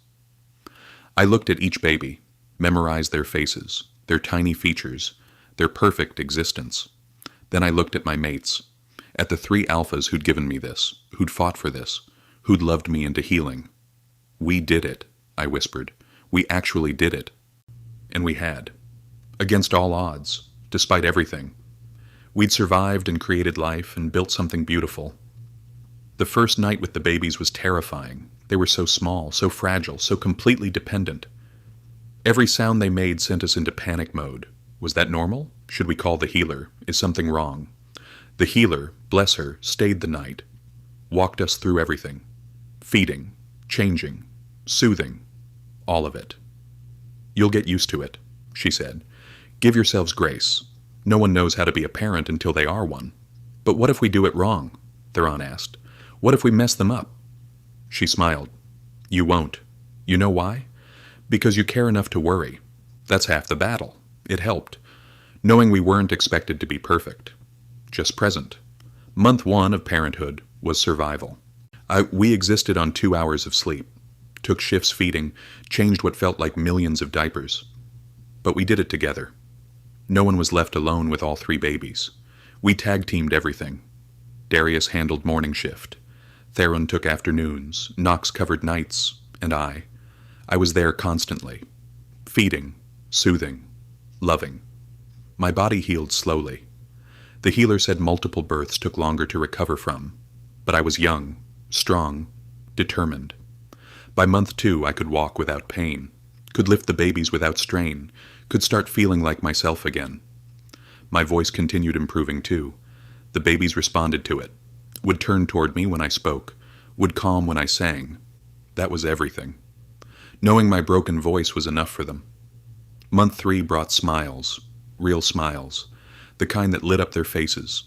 I looked at each baby, memorized their faces, their tiny features, their perfect existence. Then I looked at my mates, at the 3 alphas who'd given me this, who'd fought for this, who'd loved me into healing. "We did it," I whispered. "We actually did it." And we had. Against all odds, despite everything. We'd survived and created life and built something beautiful. The first night with the babies was terrifying. They were so small, so fragile, so completely dependent. Every sound they made sent us into panic mode. Was that normal? Should we call the healer? Is something wrong? The healer, bless her, stayed the night. Walked us through everything. Feeding, changing, soothing, all of it. "You'll get used to it," she said. "Give yourselves grace. No one knows how to be a parent until they are one." "But what if we do it wrong?" Theron asked. "What if we mess them up?" She smiled. "You won't. You know why? Because you care enough to worry. That's half the battle." It helped. Knowing we weren't expected to be perfect. Just present. Month 1 of parenthood was survival. We existed on 2 hours of sleep. Took shifts feeding, changed what felt like millions of diapers. But we did it together. No one was left alone with all 3 babies. We tag-teamed everything. Darius handled morning shift. Theron took afternoons, Knox covered nights, and I was there constantly. Feeding, soothing, loving. My body healed slowly. The healer said multiple births took longer to recover from, but I was young, strong, determined. By month 2, I could walk without pain, could lift the babies without strain, could start feeling like myself again. My voice continued improving too. The babies responded to it, would turn toward me when I spoke, would calm when I sang. That was everything. Knowing my broken voice was enough for them. Month 3 brought smiles, real smiles, the kind that lit up their faces.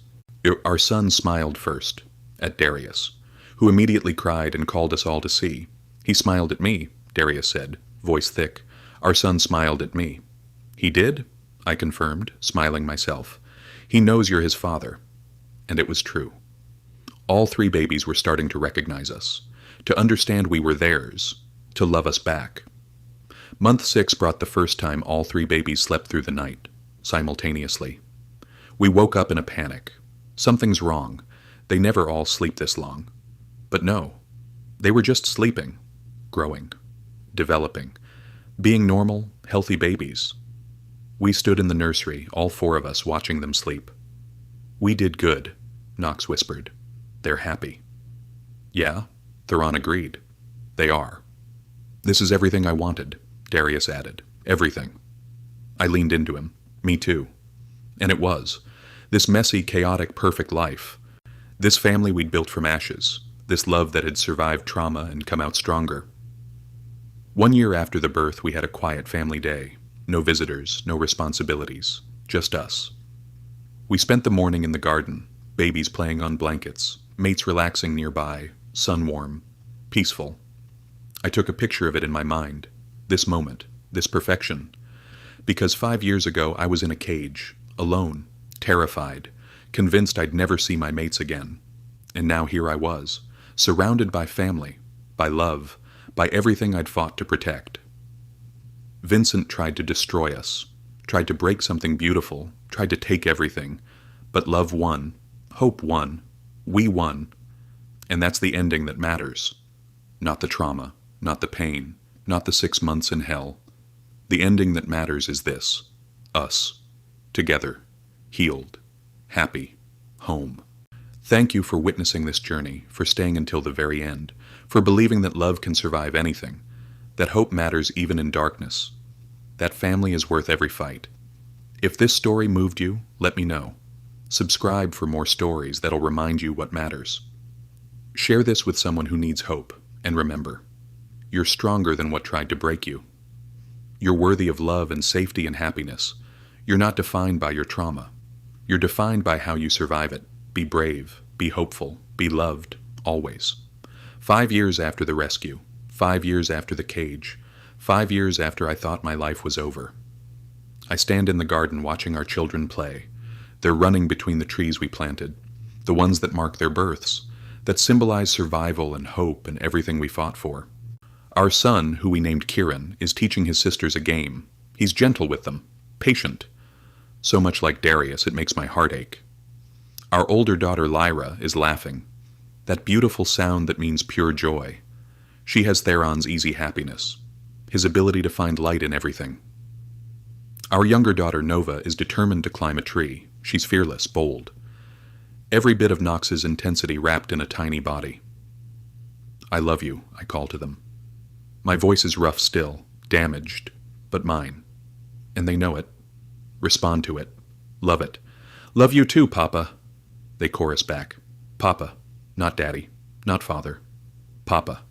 Our son smiled first, at Darius, who immediately cried and called us all to see. "He smiled at me," Darius said, voice thick. "Our son smiled at me." "He did?" I confirmed, smiling myself. "He knows you're his father." And it was true. All three babies were starting to recognize us, to understand we were theirs, to love us back. Month 6 brought the first time all three babies slept through the night, simultaneously. We woke up in a panic. Something's wrong. They never all sleep this long. But no, they were just sleeping, growing, developing, being normal, healthy babies. We stood in the nursery, all 4 of us, watching them sleep. "We did good," Knox whispered. "They're happy." "Yeah," Theron agreed. "They are." "This is everything I wanted," Darius added. "Everything." I leaned into him. Me too. And it was. This messy, chaotic, perfect life. This family we'd built from ashes. This love that had survived trauma and come out stronger. 1 year after the birth, we had a quiet family day. No visitors, no responsibilities. Just us. We spent the morning in the garden, babies playing on blankets, mates relaxing nearby, sun warm, peaceful. I took a picture of it in my mind. This moment, this perfection. Because 5 years ago I was in a cage, alone, terrified, convinced I'd never see my mates again. And now here I was, surrounded by family, by love, by everything I'd fought to protect. Vincent tried to destroy us, tried to break something beautiful, tried to take everything, but love won, hope won, we won, and that's the ending that matters. Not the trauma, not the pain, not the 6 months in hell. The ending that matters is this: us, together, healed, happy, home. Thank you for witnessing this journey, for staying until the very end, for believing that love can survive anything, that hope matters even in darkness. That family is worth every fight. If this story moved you, let me know. Subscribe for more stories that'll remind you what matters. Share this with someone who needs hope, and remember, you're stronger than what tried to break you. You're worthy of love and safety and happiness. You're not defined by your trauma. You're defined by how you survive it. Be brave, be hopeful, be loved, always. 5 years after the rescue, 5 years after the cage, 5 years after I thought my life was over. I stand in the garden watching our children play. They're running between the trees we planted, the ones that mark their births, that symbolize survival and hope and everything we fought for. Our son, who we named Kieran, is teaching his sisters a game. He's gentle with them, patient. So much like Darius, it makes my heart ache. Our older daughter, Lyra, is laughing. That beautiful sound that means pure joy. She has Theron's easy happiness, his ability to find light in everything. Our younger daughter, Nova, is determined to climb a tree. She's fearless, bold. Every bit of Knox's intensity wrapped in a tiny body. "I love you," I call to them. My voice is rough still, damaged, but mine. And they know it. Respond to it. Love it. "Love you too, Papa." They chorus back. Papa, not Daddy, not Father. Papa.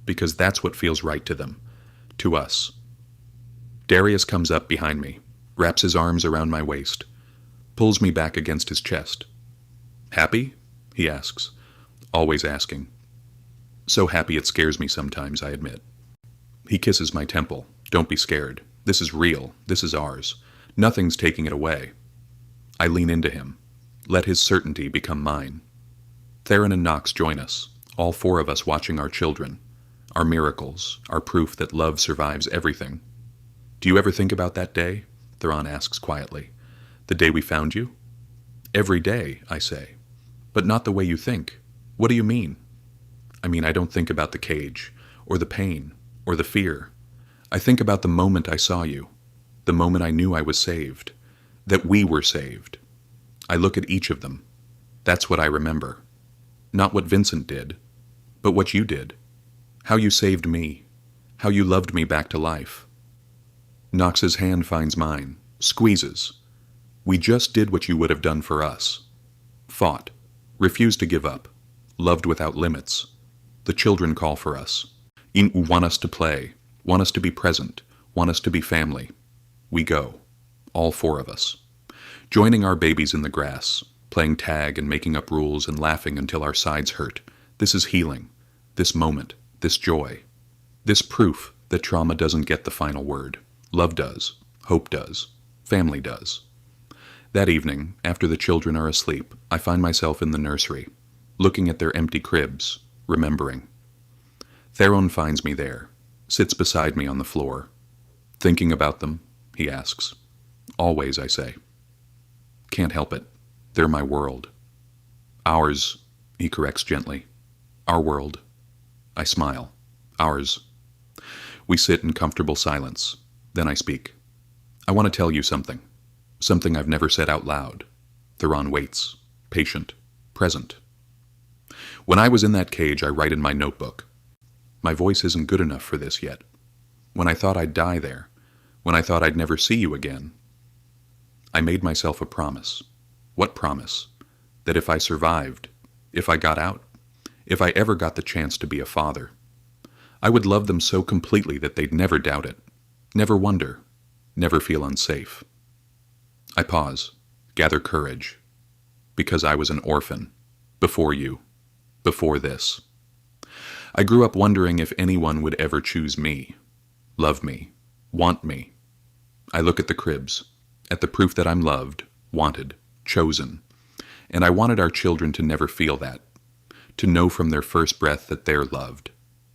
Because that's what feels right to them. To us. Darius comes up behind me, wraps his arms around my waist, pulls me back against his chest. "Happy?" he asks, always asking. So happy it scares me sometimes, I admit. He kisses my temple. "Don't be scared. This is real. This is ours. Nothing's taking it away." I lean into him. Let his certainty become mine. Theron and Knox join us, all 4 of us watching our children, our miracles, our proof that love survives everything. "Do you ever think about that day?" Theron asks quietly. "The day we found you?" "Every day," I say. "But not the way you think. What do you mean?" "I mean, I don't think about the cage, or the pain, or the fear. I think about the moment I saw you, the moment I knew I was saved, that we were saved. I look at each of them. That's what I remember. Not what Vincent did, but what you did. How you saved me. How you loved me back to life." Knox's hand finds mine, squeezes. "We just did what you would have done for us. Fought, refused to give up, loved without limits. The children call for us. Want us to play, want us to be present, want us to be family. We go, all 4 of us. Joining our babies in the grass, playing tag and making up rules and laughing until our sides hurt. This is healing, this moment, this joy. This proof that trauma doesn't get the final word. Love does, hope does, family does. That evening, after the children are asleep, I find myself in the nursery. looking at their empty cribs, remembering. Theron finds me there, sits beside me on the floor. Thinking about them, he asks. Always, I say. Can't help it. They're my world. Ours, he corrects gently. Our world. I smile. Ours. We sit in comfortable silence. Then I speak. I want to tell you something. Something I've never said out loud. Theron waits. Patient. Present. When I was in that cage, I write in my notebook. My voice isn't good enough for this yet. When I thought I'd die there, when I thought I'd never see you again, I made myself a promise. What promise? That if I survived, if I got out, if I ever got the chance to be a father, I would love them so completely that they'd never doubt it, never wonder, never feel unsafe. I pause, gather courage, because I was an orphan, before you, before this. I grew up wondering if anyone would ever choose me, love me, want me. I look at the cribs, at the proof that I'm loved, wanted, chosen, and I wanted our children to never feel that, to know from their first breath that they're loved,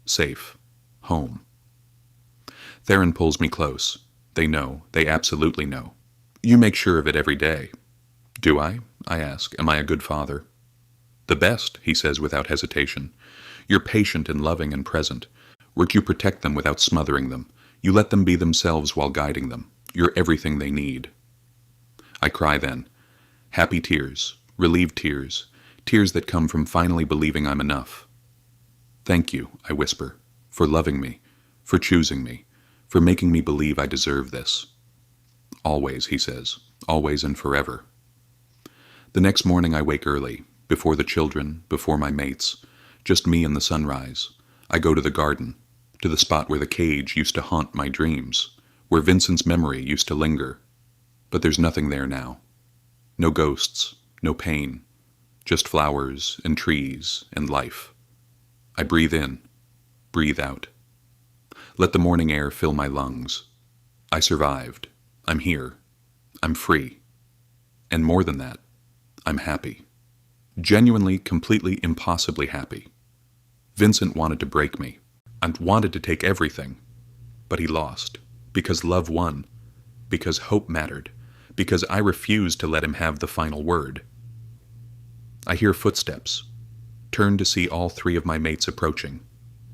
safe, home. Theron pulls me close. They know, they absolutely know. You make sure of it every day. Do I? I ask. Am I a good father? The best, he says without hesitation. You're patient and loving and present. You protect them without smothering them. You let them be themselves while guiding them. You're everything they need. I cry then. Happy tears, relieved tears, tears that come from finally believing I'm enough. Thank you, I whisper, for loving me, for choosing me, for making me believe I deserve this. Always, he says, always and forever. The next morning I wake early, before the children, before my mates, just me and the sunrise. I go to the garden, to the spot where the cage used to haunt my dreams, where Vincent's memory used to linger. But there's nothing there now. No ghosts, no pain, just flowers and trees and life. I breathe in, breathe out. Let the morning air fill my lungs. I survived. I'm here. I'm free. And more than that, I'm happy. Genuinely, completely, impossibly happy. Vincent wanted to break me, and wanted to take everything, but he lost, because love won, because hope mattered, because I refused to let him have the final word. I hear footsteps, turn to see all three of my mates approaching.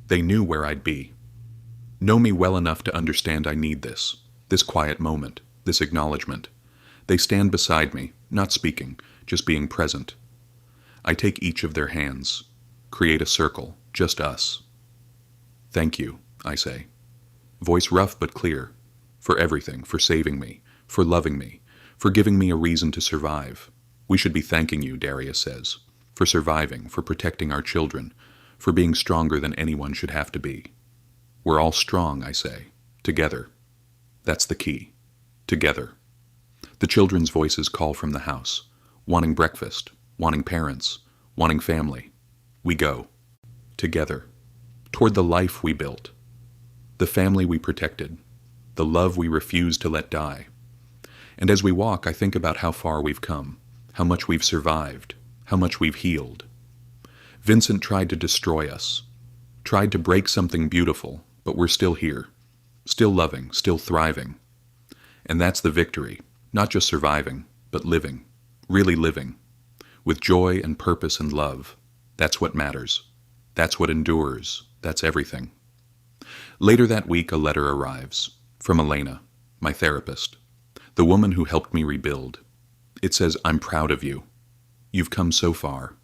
They knew where I'd be. Know me well enough to understand I need this quiet moment, this acknowledgement. They stand beside me, not speaking, just being present. I take each of their hands, create a circle, just us. Thank you, I say. Voice rough but clear. For everything, for saving me, for loving me, for giving me a reason to survive. We should be thanking you, Darius says, for surviving, for protecting our children, for being stronger than anyone should have to be. We're all strong, I say, together. That's the key. Together. The children's voices call from the house, wanting breakfast, wanting parents, wanting family. We go. Together. Toward the life we built. The family we protected. The love we refused to let die. And as we walk, I think about how far we've come, how much we've survived, how much we've healed. Vincent tried to destroy us, tried to break something beautiful, but we're still here, still loving, still thriving. And that's the victory, not just surviving, but living, really living, with joy and purpose and love. That's what matters. That's what endures. That's everything. Later that week, a letter arrives from Elena, my therapist, the woman who helped me rebuild. It says, I'm proud of you. You've come so far.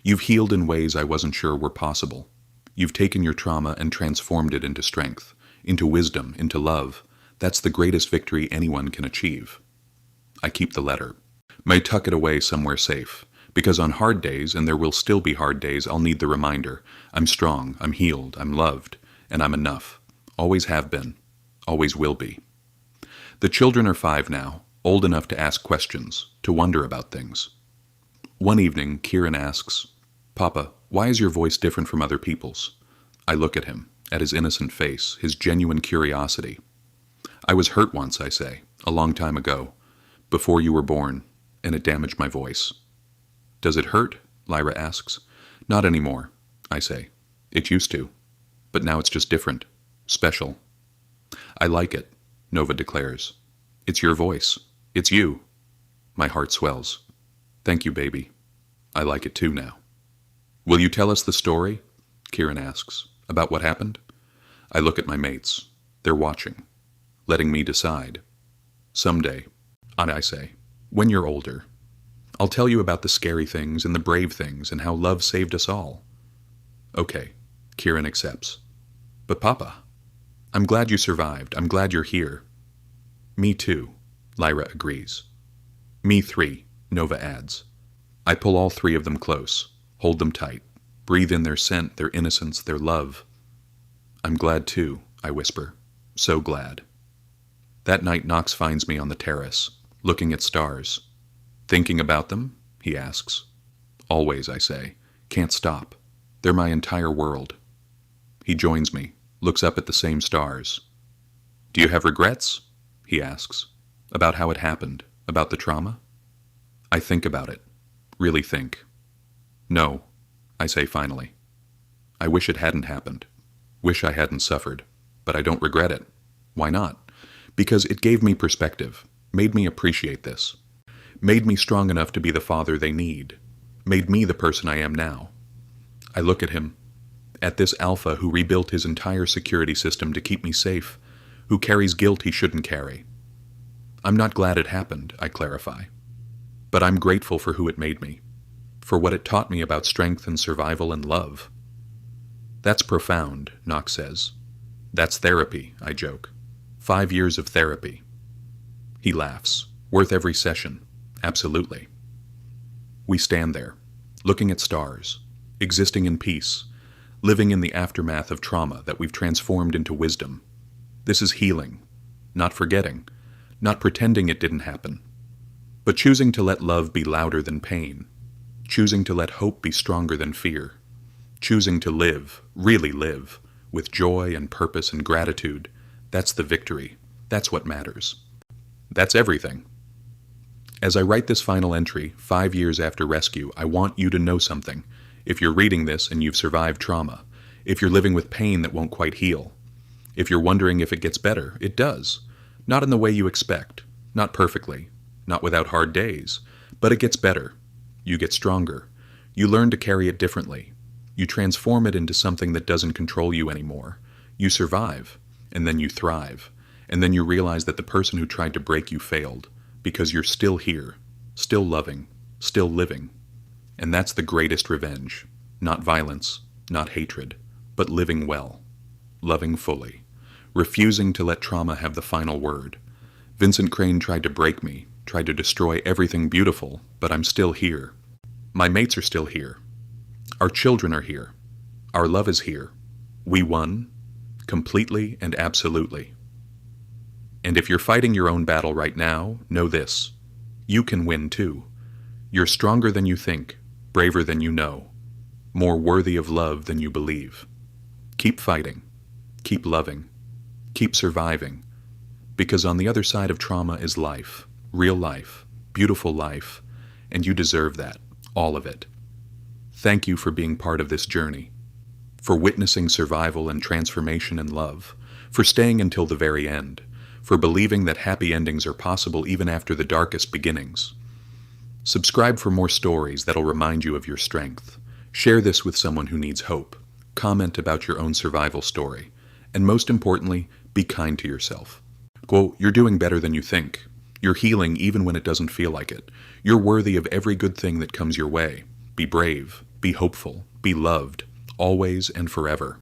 You've healed in ways I wasn't sure were possible. You've taken your trauma and transformed it into strength, into wisdom, into love. That's the greatest victory anyone can achieve. I keep the letter. May tuck it away somewhere safe, because on hard days, and there will still be hard days, I'll need the reminder. I'm strong, I'm healed, I'm loved, and I'm enough. Always have been, always will be. The children are 5 now, old enough to ask questions, to wonder about things. One evening, Kieran asks, Papa, why is your voice different from other people's? I look at him, at his innocent face, his genuine curiosity. I was hurt once, I say, a long time ago, before you were born, and it damaged my voice. Does it hurt? Lyra asks. Not anymore, I say. It used to. But now it's just different. Special. I like it, Nova declares. It's your voice. It's you. My heart swells. Thank you, baby. I like it too now. Will you tell us the story? Kieran asks. About what happened? I look at my mates. They're watching. Letting me decide. Someday, I say, when you're older, I'll tell you about the scary things and the brave things and how love saved us all. Okay, Kieran accepts. But Papa, I'm glad you survived. I'm glad you're here. Me too, Lyra agrees. Me three, Nova adds. I pull all three of them close, hold them tight, breathe in their scent, their innocence, their love. I'm glad too, I whisper. So glad. That night Knox finds me on the terrace, looking at stars. Thinking about them? He asks. Always, I say. Can't stop. They're my entire world. He joins me, looks up at the same stars. Do you have regrets? He asks. About how it happened? About the trauma? I think about it. Really think. No, I say finally. I wish it hadn't happened. Wish I hadn't suffered. But I don't regret it. Why not? Because it gave me perspective, made me appreciate this, made me strong enough to be the father they need, made me the person I am now. I look at him, at this alpha who rebuilt his entire security system to keep me safe, who carries guilt he shouldn't carry. I'm not glad it happened, I clarify. But I'm grateful for who it made me, for what it taught me about strength and survival and love. That's profound, Knox says. That's therapy, I joke. 5 years of therapy. He laughs. Worth every session. Absolutely. We stand there, looking at stars, existing in peace, living in the aftermath of trauma that we've transformed into wisdom. This is healing, not forgetting, not pretending it didn't happen, but choosing to let love be louder than pain, choosing to let hope be stronger than fear, choosing to live, really live, with joy and purpose and gratitude. That's the victory. That's what matters. That's everything. As I write this final entry, 5 years after rescue, I want you to know something. If you're reading this and you've survived trauma, if you're living with pain that won't quite heal, if you're wondering if it gets better, it does. Not in the way you expect, not perfectly, not without hard days, but it gets better. You get stronger. You learn to carry it differently. You transform it into something that doesn't control you anymore. You survive. And then you thrive, and then you realize that the person who tried to break you failed, because you're still here, still loving, still living. And that's the greatest revenge. Not violence, not hatred, but living well, loving fully, refusing to let trauma have the final word. Vincent Crane tried to break me, tried to destroy everything beautiful, but I'm still here. My mates are still here. Our children are here. Our love is here. We won. Completely and absolutely. And if you're fighting your own battle right now, know this. You can win too. You're stronger than you think, braver than you know, more worthy of love than you believe. Keep fighting. Keep loving. Keep surviving. Because on the other side of trauma is life, real life, beautiful life, and you deserve that, all of it. Thank you for being part of this journey, for witnessing survival and transformation and love, for staying until the very end, for believing that happy endings are possible even after the darkest beginnings. Subscribe for more stories that'll remind you of your strength. Share this with someone who needs hope. Comment about your own survival story. And most importantly, be kind to yourself. Quote, you're doing better than you think. You're healing even when it doesn't feel like it. You're worthy of every good thing that comes your way. Be brave. Be hopeful. Be loved. Always and forever.